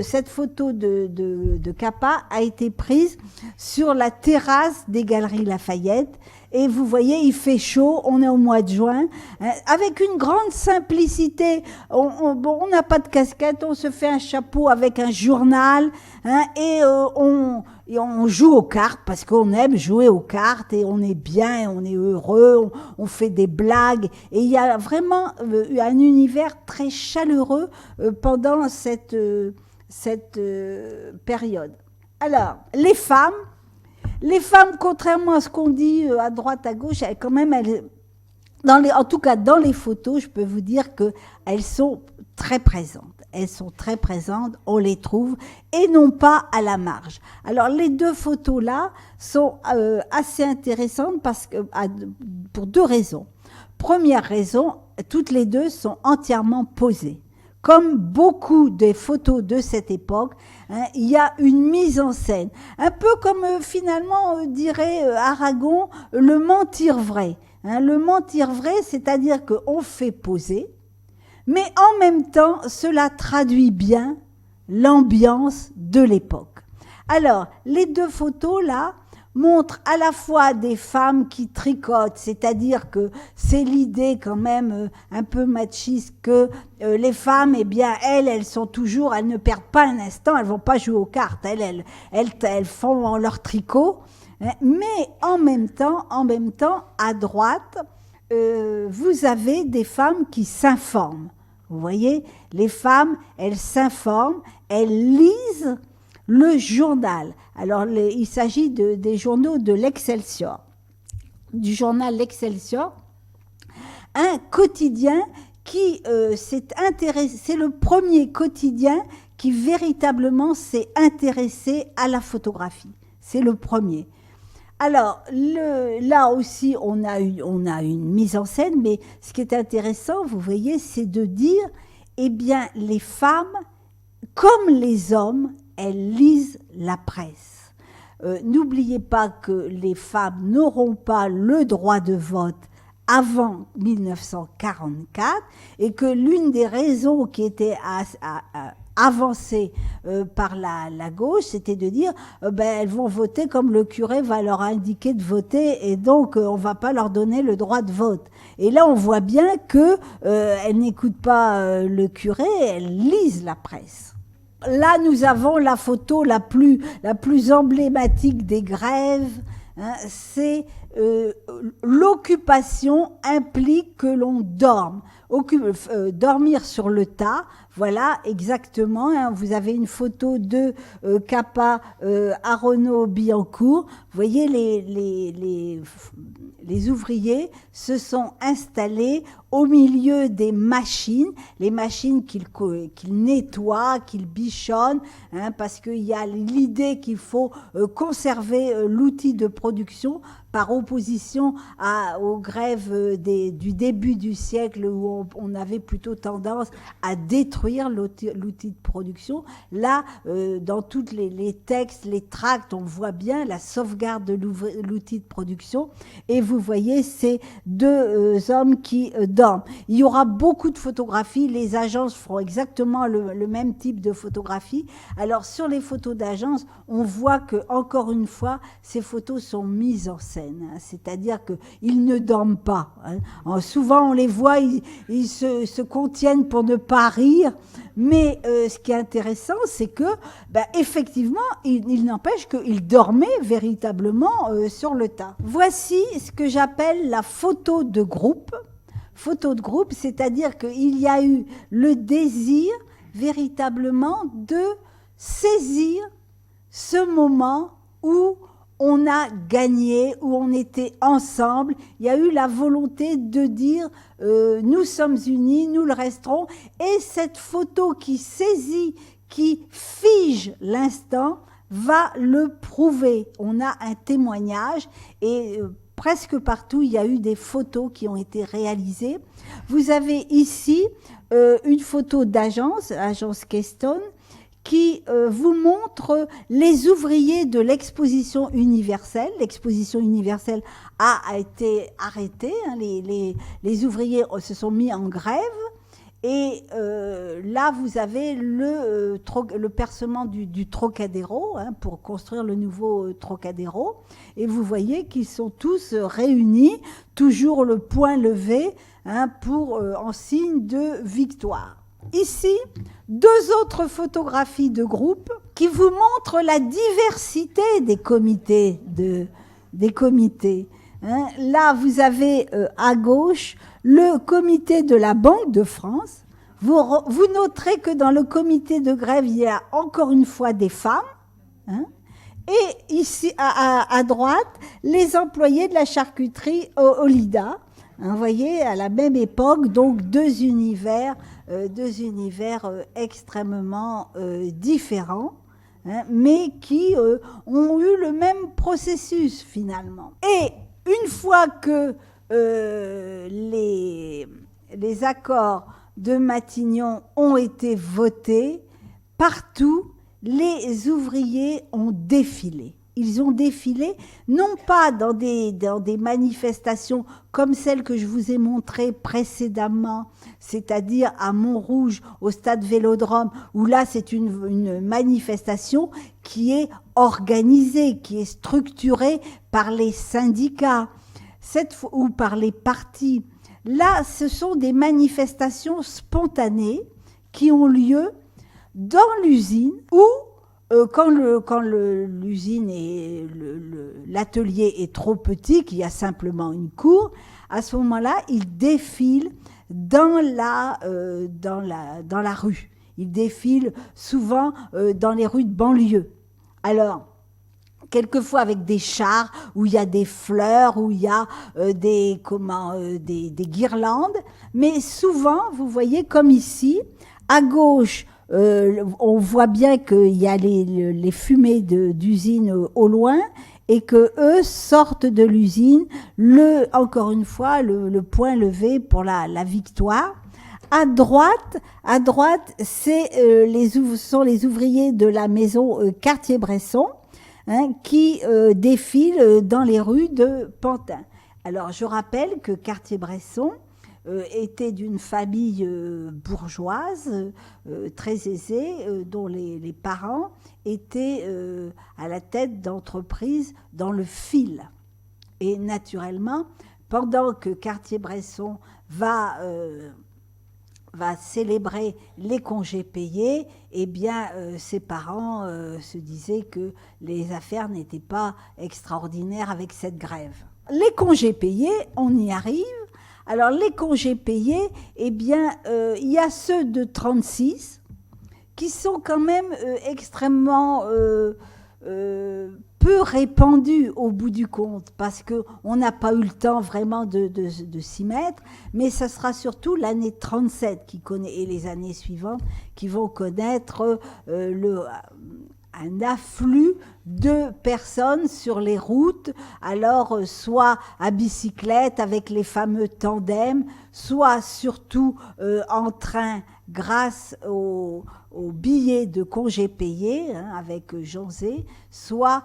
cette photo de Capa a été prise sur la terrasse des Galeries Lafayette. Et vous voyez, il fait chaud, on est au mois de juin, hein, avec une grande simplicité. On n'a pas de casquette, on se fait un chapeau avec un journal, hein, et on joue aux cartes parce qu'on aime jouer aux cartes, et on est bien, on est heureux, on fait des blagues, et il y a vraiment un univers très chaleureux pendant cette période. Alors, les femmes, contrairement à ce qu'on dit à droite, à gauche, elles, quand même, en tout cas dans les photos, je peux vous dire que elles sont très présentes. Elles sont très présentes, on les trouve, et non pas à la marge. Alors les deux photos-là sont assez intéressantes pour deux raisons. Première raison, toutes les deux sont entièrement posées. Comme beaucoup des photos de cette époque, hein, il y a une mise en scène. Un peu comme finalement dirait Aragon, le mentir vrai. Hein, le mentir vrai, c'est-à-dire qu'on fait poser, mais en même temps, cela traduit bien l'ambiance de l'époque. Alors, les deux photos là montrent à la fois des femmes qui tricotent, c'est-à-dire que c'est l'idée quand même un peu machiste que les femmes, eh bien, elles sont toujours, elles ne perdent pas un instant, elles vont pas jouer aux cartes, elles font leur tricot, Mais en même temps, à droite, vous avez des femmes qui s'informent. Vous voyez, les femmes, elles s'informent, elles lisent le journal. Alors, il s'agit des journaux de l'Excelsior, du journal L'Excelsior, un quotidien qui s'est intéressé, c'est le premier quotidien qui véritablement s'est intéressé à la photographie. C'est le premier. Alors, là aussi, on a une mise en scène, mais ce qui est intéressant, vous voyez, c'est de dire, eh bien, les femmes, comme les hommes, elles lisent la presse. N'oubliez pas que les femmes n'auront pas le droit de vote avant 1944 et que l'une des raisons qui était avancée par la gauche, c'était de dire elles vont voter comme le curé va leur indiquer de voter et donc on va pas leur donner le droit de vote. Et là on voit bien que elles n'écoutent pas le curé, elles lisent la presse. Là nous avons la photo la plus emblématique des grèves. C'est l'occupation implique que l'on dorme. Dormir sur le tas, voilà exactement. Vous avez une photo de Capa Aronneau-Billancourt. Vous voyez les ouvriers se sont installés au milieu des machines, les machines qu'ils nettoient, qu'ils bichonnent, parce qu'il y a l'idée qu'il faut conserver l'outil de production par opposition aux grèves du début du siècle où on avait plutôt tendance à détruire l'outil de production. Là, dans tous les textes, les tracts, on voit bien la sauvegarde de l'outil de production. Et vous voyez ces deux hommes qui dorment. Il y aura beaucoup de photographies. Les agences feront exactement le même type de photographie. Alors, sur les photos d'agence, on voit que, encore une fois, ces photos sont mises en scène. C'est-à-dire qu'ils ne dorment pas. Souvent, on les voit, ils se contiennent pour ne pas rire. Mais ce qui est intéressant, c'est que, effectivement, il n'empêche qu'ils dormaient véritablement sur le tas. Voici ce que j'appelle la photo de groupe. Photo de groupe, c'est-à-dire qu'il y a eu le désir véritablement de saisir ce moment où on a gagné, où on était ensemble. Il y a eu la volonté de dire nous sommes unis, nous le resterons. Et cette photo qui saisit, qui fige l'instant, va le prouver. On a un témoignage et presque partout, il y a eu des photos qui ont été réalisées. Vous avez ici une photo d'agence, agence Keystone, qui vous montre les ouvriers de l'exposition universelle. L'exposition universelle a été arrêtée, les ouvriers se sont mis en grève, et là vous avez le percement du Trocadéro, pour construire le nouveau Trocadéro, et vous voyez qu'ils sont tous réunis, toujours le poing levé, en signe de victoire. Ici, deux autres photographies de groupe qui vous montrent la diversité des comités. Là, vous avez à gauche le comité de la Banque de France. Vous noterez que dans le comité de grève, il y a encore une fois des femmes. Et ici, à droite, les employés de la charcuterie Olida. Vous voyez, à la même époque, donc deux univers extrêmement différents, mais qui ont eu le même processus finalement. Et une fois que les accords de Matignon ont été votés, partout, les ouvriers ont défilé. Ils ont défilé, non pas dans des manifestations comme celles que je vous ai montrées précédemment, c'est-à-dire à Montrouge, au stade Vélodrome, où là c'est une manifestation qui est organisée, qui est structurée par les syndicats ou par les partis. Là, ce sont des manifestations spontanées qui ont lieu dans l'usine où Quand l'usine et l'atelier est trop petit, qu'il y a simplement une cour, à ce moment-là, ils défilent dans la rue. Ils défilent souvent dans les rues de banlieue. Alors, quelquefois avec des chars où il y a des fleurs, où il y a des guirlandes, mais souvent, vous voyez, comme ici, à gauche, on voit bien qu'il y a les fumées d'usine au loin et que eux sortent de l'usine, encore une fois, le poing levé pour la victoire. À droite, sont les ouvriers de la maison Cartier-Bresson, qui défilent dans les rues de Pantin. Alors, je rappelle que Cartier-Bresson était d'une famille bourgeoise, très aisée, dont les parents étaient à la tête d'entreprises dans le fil. Et naturellement, pendant que Cartier-Bresson va célébrer les congés payés, eh bien, ses parents se disaient que les affaires n'étaient pas extraordinaires avec cette grève. Les congés payés, on y arrive. Alors, les congés payés, eh bien, il y a ceux de 36 qui sont quand même extrêmement peu répandus au bout du compte, parce qu'on n'a pas eu le temps vraiment de s'y mettre, mais ça sera surtout l'année 37 et les années suivantes qui vont connaître un afflux de personnes sur les routes, alors soit à bicyclette avec les fameux tandems, soit surtout en train grâce aux billets de congés payés avec Jean Zé, soit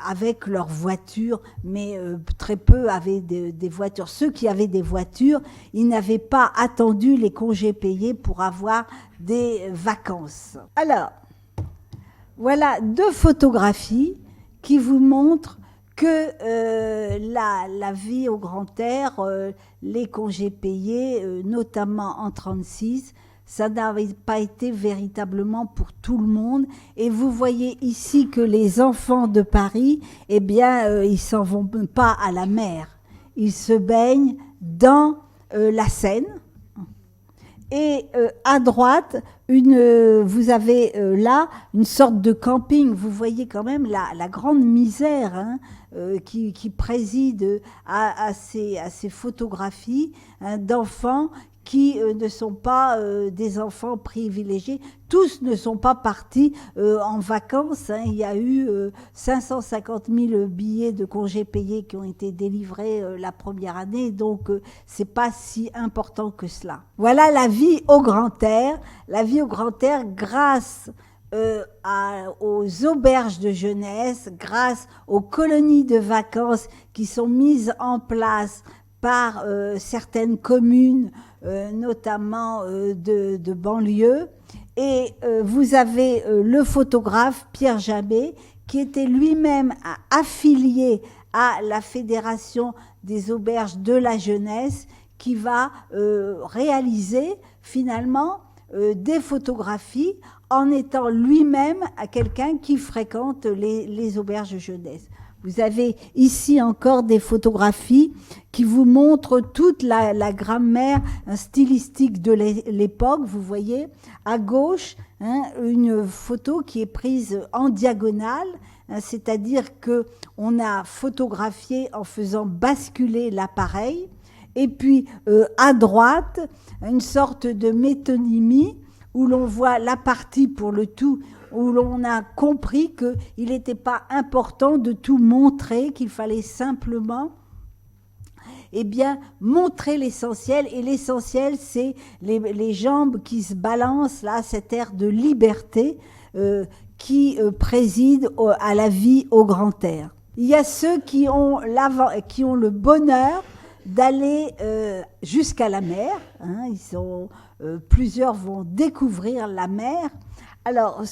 avec leurs voitures, mais très peu avaient des voitures. Ceux qui avaient des voitures, ils n'avaient pas attendu les congés payés pour avoir des vacances. Alors, voilà 2 photographies qui vous montrent que la vie au grand air, les congés payés, notamment en 36, ça n'avait pas été véritablement pour tout le monde. Et vous voyez ici que les enfants de Paris, eh bien, ils s'en vont pas à la mer. Ils se baignent dans la Seine. Et à droite, vous avez là une sorte de camping. Vous voyez quand même la grande misère qui préside à ces photographies d'enfants qui ne sont pas des enfants privilégiés. Tous ne sont pas partis en vacances. Il y a eu 550 000 billets de congés payés qui ont été délivrés la première année, donc c'est pas si important que cela. Voilà la vie au grand air. La vie au grand air grâce aux auberges de jeunesse, grâce aux colonies de vacances qui sont mises en place par certaines communes, notamment de banlieue. Et vous avez le photographe Pierre Jabé, qui était lui-même affilié à la Fédération des auberges de la jeunesse, qui va réaliser finalement des photographies en étant lui-même quelqu'un qui fréquente les auberges de jeunesse. Vous avez ici encore des photographies qui vous montrent toute la grammaire stylistique de l'époque. Vous voyez à gauche une photo qui est prise en diagonale, c'est-à-dire qu'on a photographié en faisant basculer l'appareil. Et puis à droite, une sorte de métonymie où l'on voit la partie pour le tout, où l'on a compris qu'il n'était pas important de tout montrer, qu'il fallait simplement montrer l'essentiel. Et l'essentiel, c'est les jambes qui se balancent, là, cet air de liberté qui préside à la vie au grand air. Il y a ceux qui ont le bonheur d'aller jusqu'à la mer. Ils sont plusieurs vont découvrir la mer. Alors,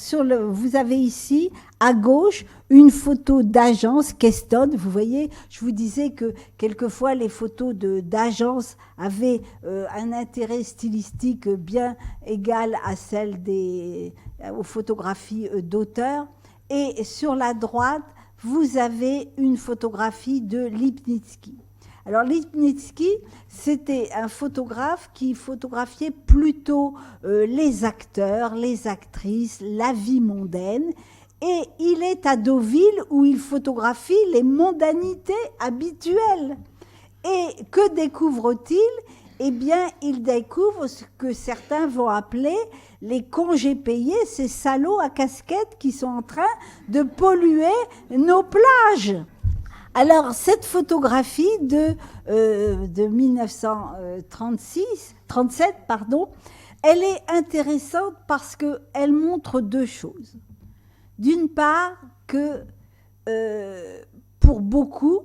vous avez ici, à gauche, une photo d'agence Keston. Vous voyez, je vous disais que quelquefois, les photos d'agence avaient un intérêt stylistique bien égal à celle aux photographies d'auteur. Et sur la droite, vous avez une photographie de Lipnitsky. Alors Lipnitsky, c'était un photographe qui photographiait plutôt les acteurs, les actrices, la vie mondaine. Et il est à Deauville où il photographie les mondanités habituelles. Et que découvre-t-il ? Eh bien, il découvre ce que certains vont appeler les congés payés, ces salauds à casquette qui sont en train de polluer nos plages. Alors, cette photographie de 1937, elle est intéressante parce qu'elle montre deux choses. D'une part, que pour beaucoup,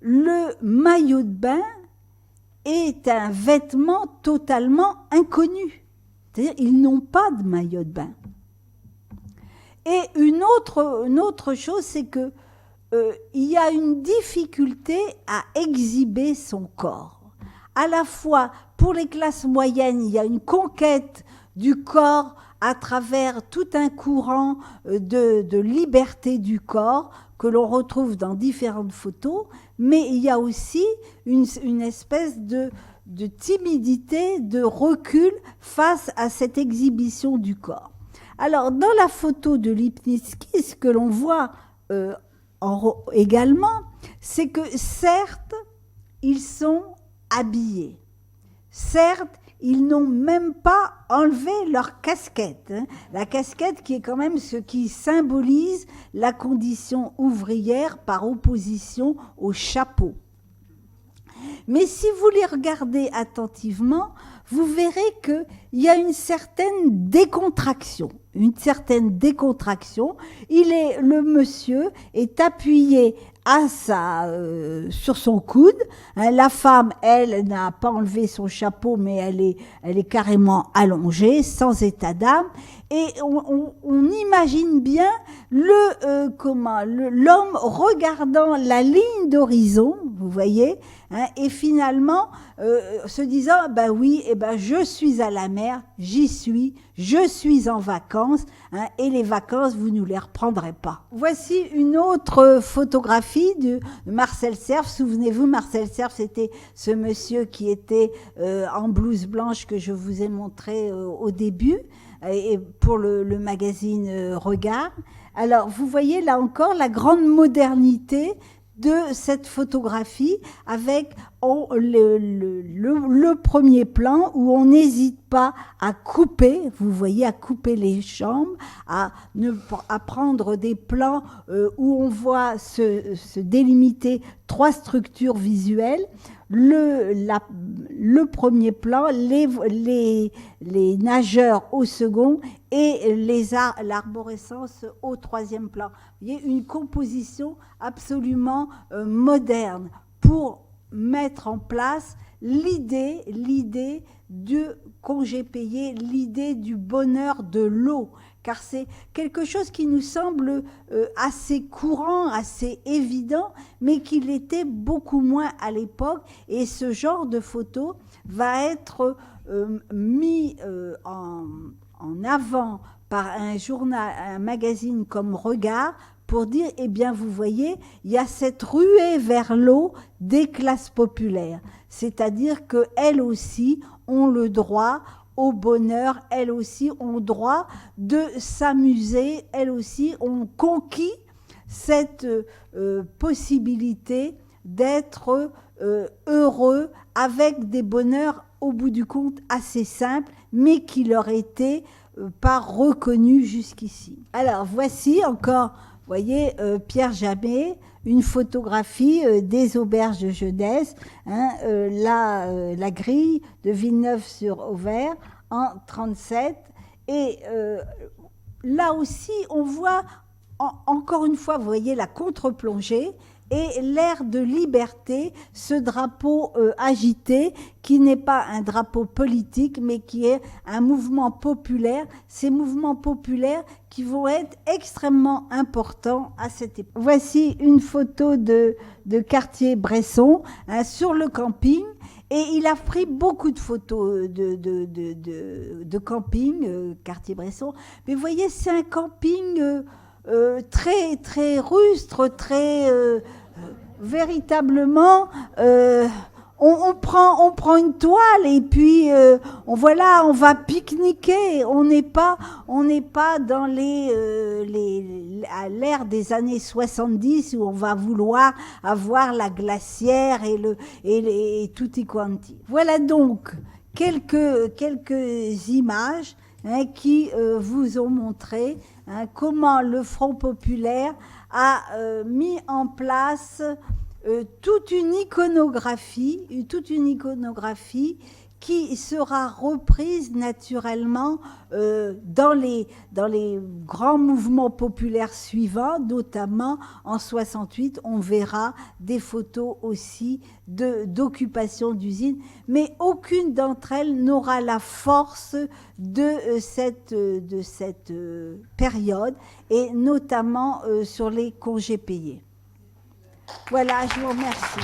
le maillot de bain est un vêtement totalement inconnu. C'est-à-dire, ils n'ont pas de maillot de bain. Et une autre chose, c'est que il y a une difficulté à exhiber son corps. À la fois, pour les classes moyennes, il y a une conquête du corps à travers tout un courant de liberté du corps que l'on retrouve dans différentes photos, mais il y a aussi une espèce de timidité, de recul face à cette exhibition du corps. Alors, dans la photo de Lipnitsky, ce que l'on voit également, c'est que certes, ils sont habillés. Certes, ils n'ont même pas enlevé leur casquette. La casquette qui est quand même ce qui symbolise la condition ouvrière par opposition au chapeau. Mais si vous les regardez attentivement, vous verrez qu'il y a une certaine décontraction. Le monsieur est appuyé sur son coude. La femme, elle, n'a pas enlevé son chapeau, mais elle est carrément allongée, sans état d'âme. Et on imagine bien l'homme regardant la ligne d'horizon, vous voyez, et finalement se disant, ben oui, je suis à la mer, j'y suis, je suis en vacances, et les vacances, vous ne les reprendrez pas. Voici une autre photographie de Marcel Cerf. Souvenez-vous, Marcel Cerf, c'était ce monsieur qui était en blouse blanche que je vous ai montré au début, et pour le magazine Regard. Alors, vous voyez là encore la grande modernité de cette photographie avec le premier plan où on n'hésite pas à couper, vous voyez, à couper les jambes, à prendre des plans où on voit se délimiter trois structures visuelles. Le premier plan, les nageurs au second et l'arborescence au troisième plan. Vous voyez, une composition absolument moderne pour mettre en place l'idée du congé payé, l'idée du bonheur de l'eau, car c'est quelque chose qui nous semble assez courant, assez évident, mais qui l'était beaucoup moins à l'époque. Et ce genre de photo va être mis en avant par un magazine comme Regard, pour dire, eh bien, vous voyez, il y a cette ruée vers l'eau des classes populaires. C'est-à-dire qu'elles aussi ont le droit au bonheur, elles aussi ont le droit de s'amuser, elles aussi ont conquis cette possibilité d'être heureux avec des bonheurs, au bout du compte, assez simples, mais qui leur étaient pas reconnus jusqu'ici. Alors, voici encore... Vous voyez, Pierre Jamet, une photographie des auberges de jeunesse, la grille de Villeneuve-sur-Ouvert en 1937. Et là aussi, on voit, encore une fois, vous voyez la contre-plongée, et l'air de liberté, ce drapeau agité qui n'est pas un drapeau politique mais qui est un mouvement populaire, ces mouvements populaires qui vont être extrêmement importants à cette époque. Voici une photo de Cartier-Bresson sur le camping. Et il a pris beaucoup de photos de camping, Cartier-Bresson. Mais vous voyez, c'est un camping très, très rustre, très véritablement... On prend une toile et puis on va pique-niquer. On n'est pas dans à l'ère des années 70 où on va vouloir avoir la glacière et tutti quanti. Voilà donc quelques images qui vous ont montré comment le Front populaire a mis en place toute une iconographie qui sera reprise naturellement dans les grands mouvements populaires suivants, notamment en 68, on verra des photos aussi d'occupation d'usines, mais aucune d'entre elles n'aura la force de cette période, et notamment sur les congés payés. Voilà, je vous remercie.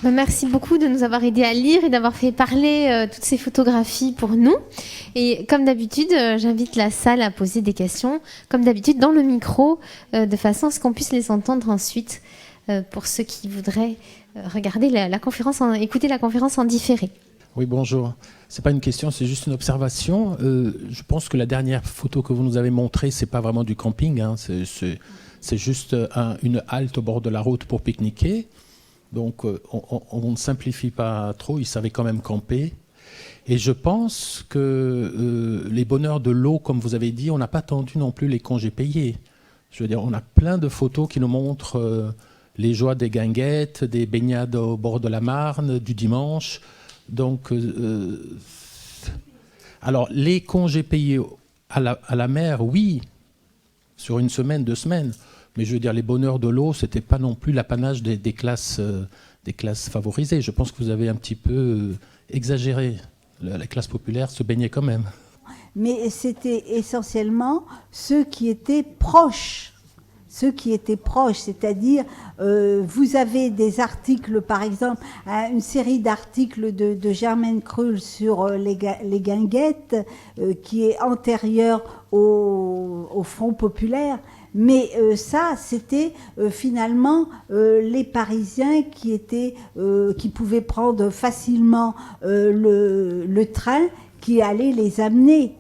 Merci beaucoup de nous avoir aidés à lire et d'avoir fait parler toutes ces photographies pour nous. Et comme d'habitude, j'invite la salle à poser des questions, comme d'habitude dans le micro, de façon à ce qu'on puisse les entendre ensuite pour ceux qui voudraient regarder écouter la conférence en différé. Oui, bonjour. C'est pas une question, c'est juste une observation. Je pense que la dernière photo que vous nous avez montrée, c'est pas vraiment du camping, hein. C'est juste une halte au bord de la route pour pique-niquer. Donc, on ne simplifie pas trop. Ils savaient quand même camper. Et je pense que les bonheurs de l'eau, comme vous avez dit, on n'a pas attendu non plus les congés payés. Je veux dire, on a plein de photos qui nous montrent les joies des guinguettes, des baignades au bord de la Marne, du dimanche. Donc, alors, les congés payés à la mer, oui, sur une semaine, 2 semaines. Mais je veux dire, les bonheurs de l'eau, ce n'était pas non plus l'apanage des classes favorisées. Je pense que vous avez un petit peu exagéré. La classe populaire se baignait quand même. Mais c'était essentiellement ceux qui étaient proches. C'est-à-dire, vous avez des articles, par exemple, une série d'articles de Germaine Krull sur les guinguettes, qui est antérieure au Front populaire. Mais ça, c'était finalement les Parisiens qui pouvaient prendre facilement le train, qui allait les amener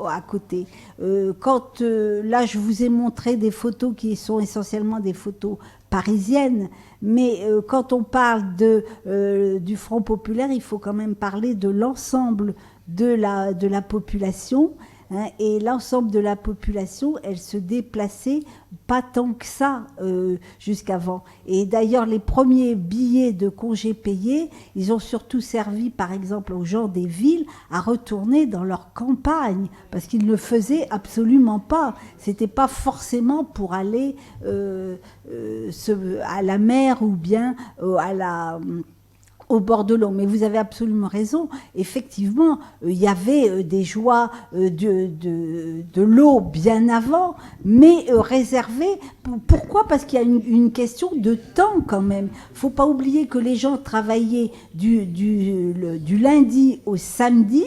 à côté. Là, je vous ai montré des photos qui sont essentiellement des photos parisiennes, mais quand on parle du Front populaire, il faut quand même parler de l'ensemble de la population. Et l'ensemble de la population, elle se déplaçait pas tant que ça jusqu'avant. Et d'ailleurs, les premiers billets de congés payés, ils ont surtout servi, par exemple, aux gens des villes à retourner dans leur campagne, parce qu'ils ne le faisaient absolument pas. C'était pas forcément pour aller à la mer ou bien au bord de l'eau. Mais vous avez absolument raison. Effectivement, il y avait des joies de l'eau bien avant, mais réservées. Pourquoi ? Parce qu'il y a une question de temps quand même. Faut pas oublier que les gens travaillaient du lundi au samedi,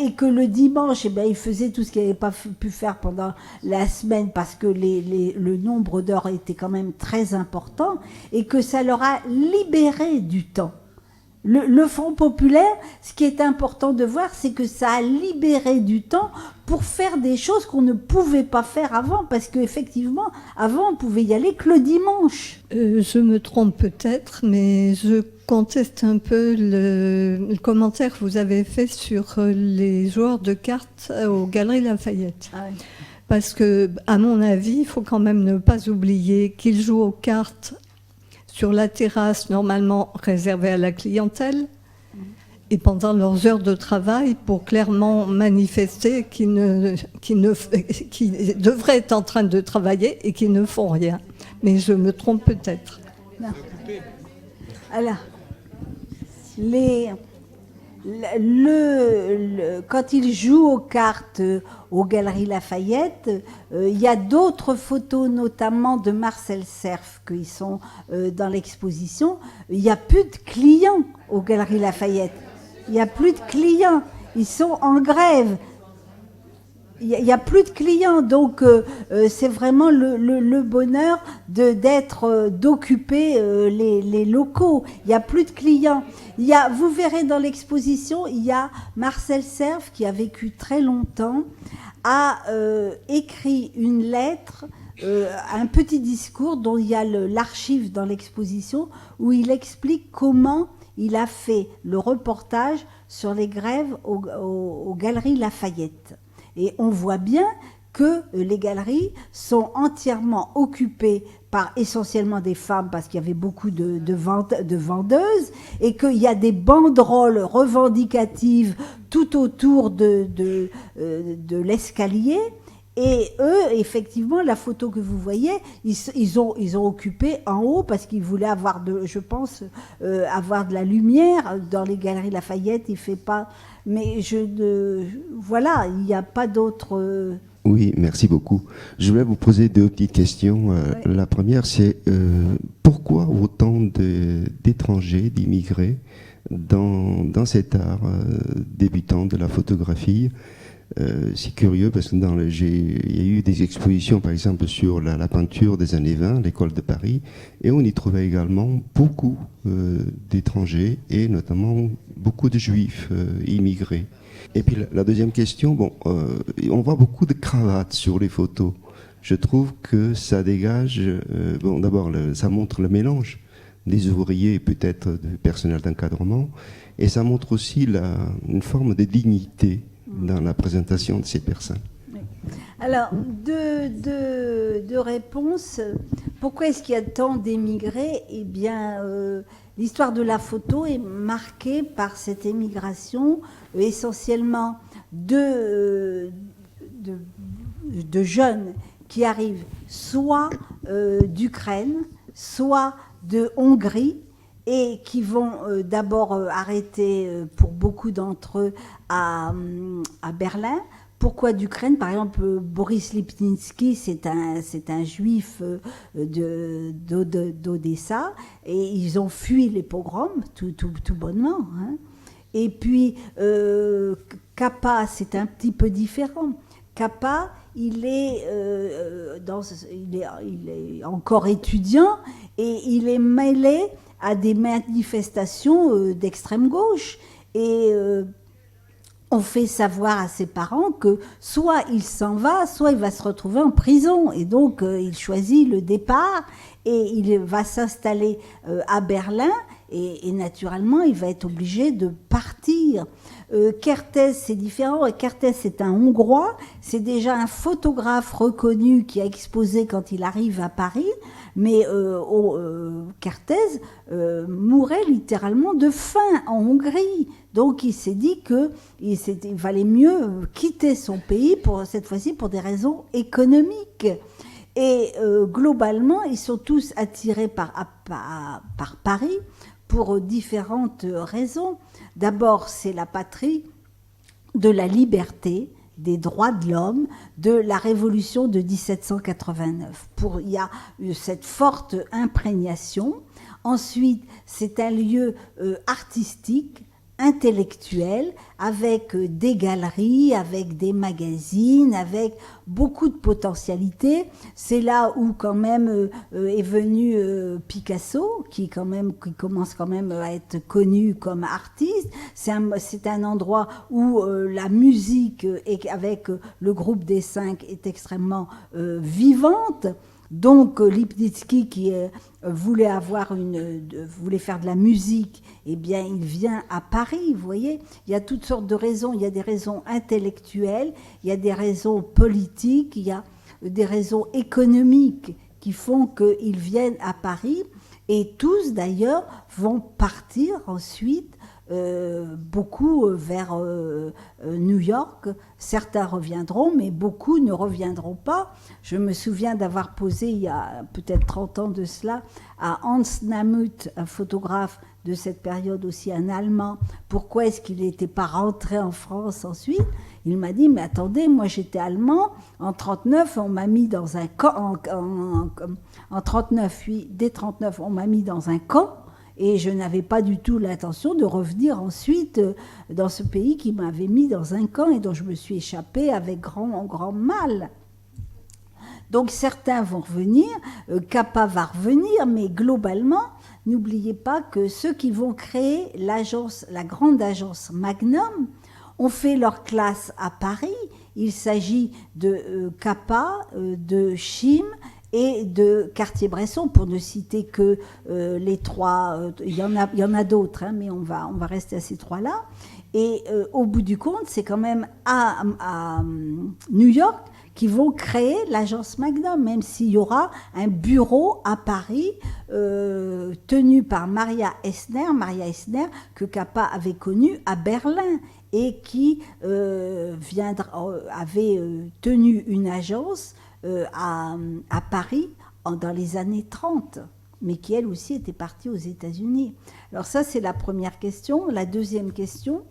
et que le dimanche, ils faisaient tout ce qu'ils n'avaient pas pu faire pendant la semaine parce que le nombre d'heures était quand même très important, et que ça leur a libéré du temps. Le Front populaire, ce qui est important de voir, c'est que ça a libéré du temps pour faire des choses qu'on ne pouvait pas faire avant, parce qu'effectivement, avant, on pouvait y aller que le dimanche. Je me trompe peut-être, mais je conteste un peu le commentaire que vous avez fait sur les joueurs de cartes aux Galeries Lafayette. Ah oui. Parce que, à mon avis, il faut quand même ne pas oublier qu'ils jouent aux cartes sur la terrasse, normalement réservée à la clientèle, et pendant leurs heures de travail pour clairement manifester qu'ils devraient être en train de travailler et qu'ils ne font rien. Mais je me trompe peut-être. Non. Alors, quand ils jouent aux cartes aux Galeries Lafayette, il y a d'autres photos, notamment de Marcel Cerf, qui sont dans l'exposition. Il n'y a plus de clients aux Galeries Lafayette. Il n'y a plus de clients. Ils sont en grève. Il n'y a plus de clients, donc c'est vraiment le bonheur d'occuper les locaux. Il n'y a plus de clients. Vous verrez dans l'exposition, il y a Marcel Cerf, qui a vécu très longtemps, a écrit une lettre, un petit discours dont il y a l'archive dans l'exposition, où il explique comment il a fait le reportage sur les grèves aux Galeries Lafayette. Et on voit bien que les galeries sont entièrement occupées par essentiellement des femmes, parce qu'il y avait beaucoup de vendeuses, et qu'il y a des banderoles revendicatives tout autour de l'escalier. Et eux, effectivement, la photo que vous voyez, ils ont occupé en haut parce qu'ils voulaient avoir avoir de la lumière. Dans les Galeries Lafayette, il fait pas. Mais voilà, il n'y a pas d'autre. Oui, merci beaucoup. Je voulais vous poser deux petites questions. Oui. La première, c'est pourquoi autant d'étrangers, d'immigrés dans cet art débutant de la photographie? C'est curieux parce que il y a eu des expositions, par exemple, sur la peinture des années 20, l'école de Paris, et on y trouvait également beaucoup d'étrangers et notamment beaucoup de juifs immigrés. Et puis la deuxième question, on voit beaucoup de cravates sur les photos. Je trouve que ça dégage, d'abord ça montre le mélange des ouvriers et peut-être du personnel d'encadrement, et ça montre aussi une forme de dignité dans la présentation de ces personnes. Alors, deux réponses. Pourquoi est-ce qu'il y a tant d'émigrés? Eh bien, l'histoire de la photo est marquée par cette émigration, essentiellement de jeunes qui arrivent soit d'Ukraine, soit de Hongrie, et qui vont d'abord arrêter, pour beaucoup d'entre eux, à Berlin. Pourquoi d'Ukraine? Par exemple, Boris Lipnitsky, c'est un juif d'Odessa, et ils ont fui les pogroms, tout bonnement. Hein. Et puis, Kappa, c'est un petit peu différent. Kappa, il est encore étudiant, et il est mêlé à des manifestations d'extrême gauche. Et on fait savoir à ses parents que soit il s'en va, soit il va se retrouver en prison. Et donc, il choisit le départ et il va s'installer à Berlin. Et naturellement, il va être obligé de partir. Kertész, c'est différent. Kertész, c'est un Hongrois. C'est déjà un photographe reconnu qui a exposé quand il arrive à Paris. Mais Kertész mourait littéralement de faim en Hongrie. Donc il s'est dit qu'il valait mieux quitter son pays, cette fois-ci pour des raisons économiques. Et globalement, ils sont tous attirés par Paris pour différentes raisons. D'abord, c'est la patrie de la liberté, des droits de l'homme, de la révolution de 1789. Il y a cette forte imprégnation. Ensuite, c'est un lieu artistique, intellectuel, avec des galeries, avec des magazines, avec beaucoup de potentialités. C'est là où quand même est venu Picasso, qui commence quand même à être connu comme artiste. C'est un endroit où la musique avec le groupe des 5 est extrêmement vivante. Donc Lipnitsky, qui voulait faire de la musique, eh bien il vient à Paris, vous voyez. Il y a toutes sortes de raisons. Il y a des raisons intellectuelles, il y a des raisons politiques, il y a des raisons économiques qui font qu'ils viennent à Paris. Et tous d'ailleurs vont partir ensuite beaucoup vers New York. Certains reviendront, mais beaucoup ne reviendront pas. Je me souviens d'avoir posé, il y a peut-être 30 ans de cela, à Hans Namuth, un photographe de cette période aussi, un Allemand, pourquoi est-ce qu'il n'était pas rentré en France ensuite. Il m'a dit, mais attendez, moi j'étais allemand, en 39, on m'a mis dans un camp, en 39, oui, dès 39, on m'a mis dans un camp, et je n'avais pas du tout l'intention de revenir ensuite dans ce pays qui m'avait mis dans un camp et dont je me suis échappée avec grand mal. Donc certains vont revenir, Capa va revenir, mais globalement, n'oubliez pas que ceux qui vont créer l'agence, la grande agence Magnum, ont fait leur classe à Paris. Il s'agit de Capa, de Chim et de Cartier-Bresson, pour ne citer que les trois. Il y en a d'autres, hein, mais on va rester à ces trois-là. Et au bout du compte, c'est quand même à New York qui vont créer l'agence Magnum, même s'il y aura un bureau à Paris tenu par Maria Essner, que Capa avait connue à Berlin et qui avait tenu une agence à Paris dans les années 30, mais qui elle aussi était partie aux États-Unis. Alors ça, c'est la première question. La deuxième question,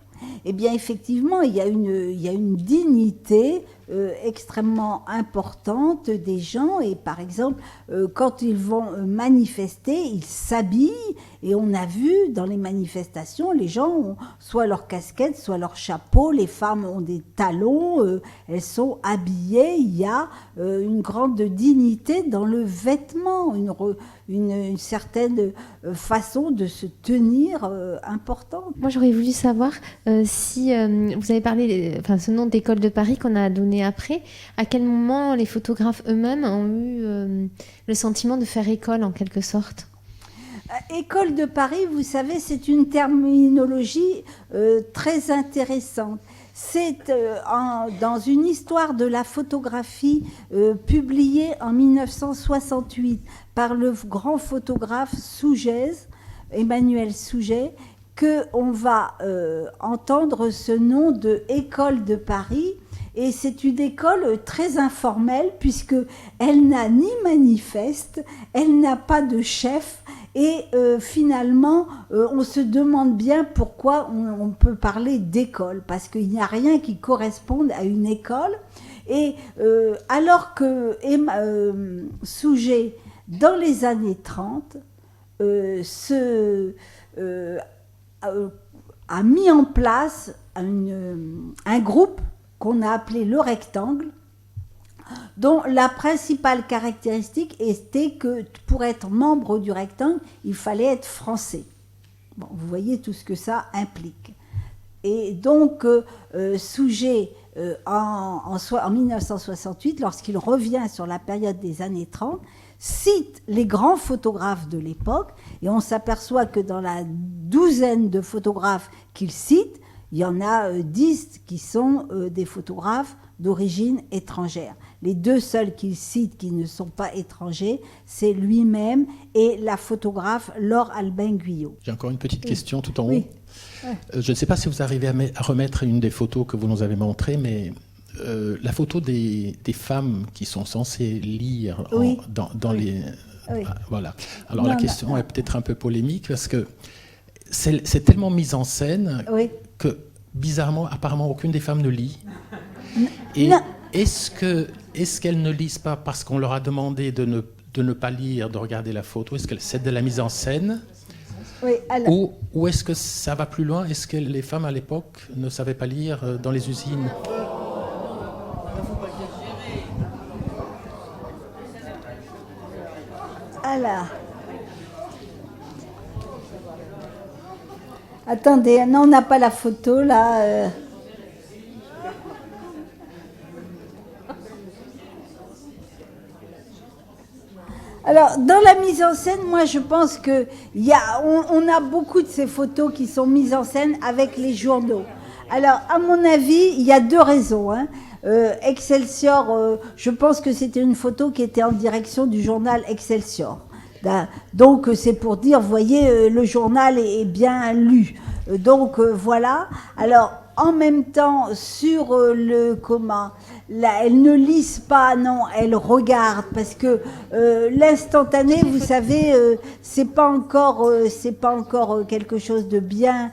eh bien effectivement, il y a une dignité extrêmement importante des gens, et par exemple quand ils vont manifester, ils s'habillent, et on a vu dans les manifestations, les gens ont soit leur casquette, soit leur chapeau, les femmes ont des talons, elles sont habillées, il y a une grande dignité dans le vêtement, une certaine façon de se tenir importante. Moi j'aurais voulu savoir si vous avez parlé, ce nom d'école de Paris qu'on a donné après, à quel moment les photographes eux-mêmes ont eu le sentiment de faire école en quelque sorte? École de Paris, vous savez, c'est une terminologie très intéressante. C'est dans une histoire de la photographie publiée en 1968 par le grand photographe Sougez, Emmanuel Sougez, qu'on va entendre ce nom de École de Paris. Et c'est une école très informelle puisqu'elle n'a ni manifeste, elle n'a pas de chef. Et finalement, on se demande bien pourquoi on peut parler d'école, parce qu'il n'y a rien qui corresponde à une école. Et alors que Sougez, dans les années 30, a mis en place un groupe qu'on a appelé le Rectangle, dont la principale caractéristique était que pour être membre du Rectangle, il fallait être français. Bon, vous voyez tout ce que ça implique. Et donc, Sougez, en 1968, lorsqu'il revient sur la période des années 30, cite les grands photographes de l'époque, et on s'aperçoit que dans la douzaine de photographes qu'il cite, il y en a 10 qui sont des photographes d'origine étrangère. Les deux seuls qu'il cite qui ne sont pas étrangers, c'est lui-même et la photographe Laure Albin-Guyot. J'ai encore une petite question tout en haut. Oui. Je ne sais pas si vous arrivez à remettre une des photos que vous nous avez montrées, mais la photo des femmes qui sont censées lire dans les... Oui. Voilà. Alors la question est peut-être un peu polémique parce que c'est tellement mis en scène que bizarrement, apparemment, aucune des femmes ne lit. Et est-ce qu'elles ne lisent pas parce qu'on leur a demandé de ne pas lire, de regarder la photo? Est-ce que c'est de la mise en scène? Ou est-ce que ça va plus loin? Est-ce que les femmes à l'époque ne savaient pas lire dans les usines? Alors, attendez, non, on n'a pas la photo là. Alors, dans la mise en scène, moi, je pense que on a beaucoup de ces photos qui sont mises en scène avec les journaux. Alors, à mon avis, il y a deux raisons. Excelsior, je pense que c'était une photo qui était en direction du journal Excelsior. Donc, c'est pour dire, vous voyez, le journal est bien lu. Donc voilà. Alors en même temps sur le comment, là, elles ne lisent pas, non, elles regardent parce que l'instantané, vous savez, c'est pas encore quelque chose de bien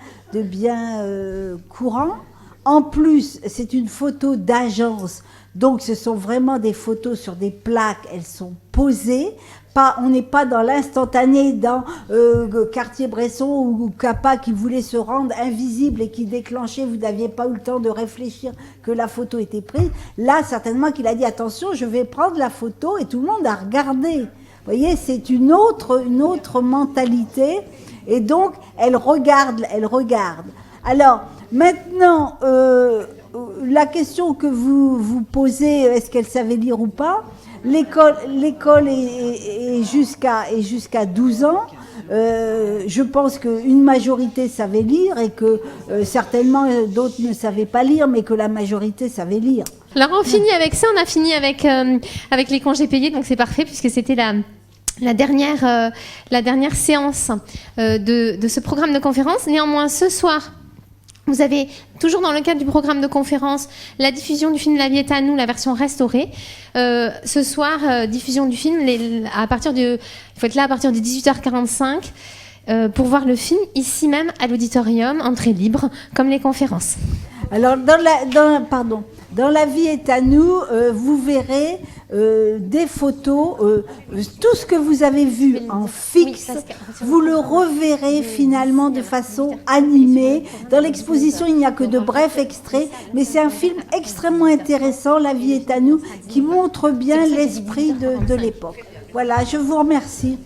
courant. En plus, c'est une photo d'agence, donc ce sont vraiment des photos sur des plaques, elles sont posées. On n'est pas dans l'instantané, dans Cartier-Bresson ou Capa qui voulait se rendre invisible et qui déclenchait, vous n'aviez pas eu le temps de réfléchir que la photo était prise. Là, certainement qu'il a dit attention, je vais prendre la photo et tout le monde a regardé. Vous voyez, c'est une autre mentalité et donc elle regarde. Alors maintenant, la question que vous posez, est-ce qu'elle savait lire ou pas? L'école est jusqu'à 12 ans. Je pense qu'une majorité savait lire et que certainement d'autres ne savaient pas lire, mais que la majorité savait lire. Alors on finit avec ça, on a fini avec les congés payés, donc c'est parfait puisque c'était la dernière séance de ce programme de conférence. Néanmoins, ce soir, vous avez, toujours dans le cadre du programme de conférence, la diffusion du film La vie est à nous, la version restaurée. Ce soir, diffusion du film, il faut être là à partir de 18h45 pour voir le film, ici même à l'auditorium, entrée libre, comme les conférences. Alors, dans La vie est à nous, vous verrez des photos, tout ce que vous avez vu en fixe, vous le reverrez finalement de façon animée. Dans l'exposition, il n'y a que de brefs extraits, mais c'est un film extrêmement intéressant, La vie est à nous, qui montre bien l'esprit de l'époque. Voilà, je vous remercie.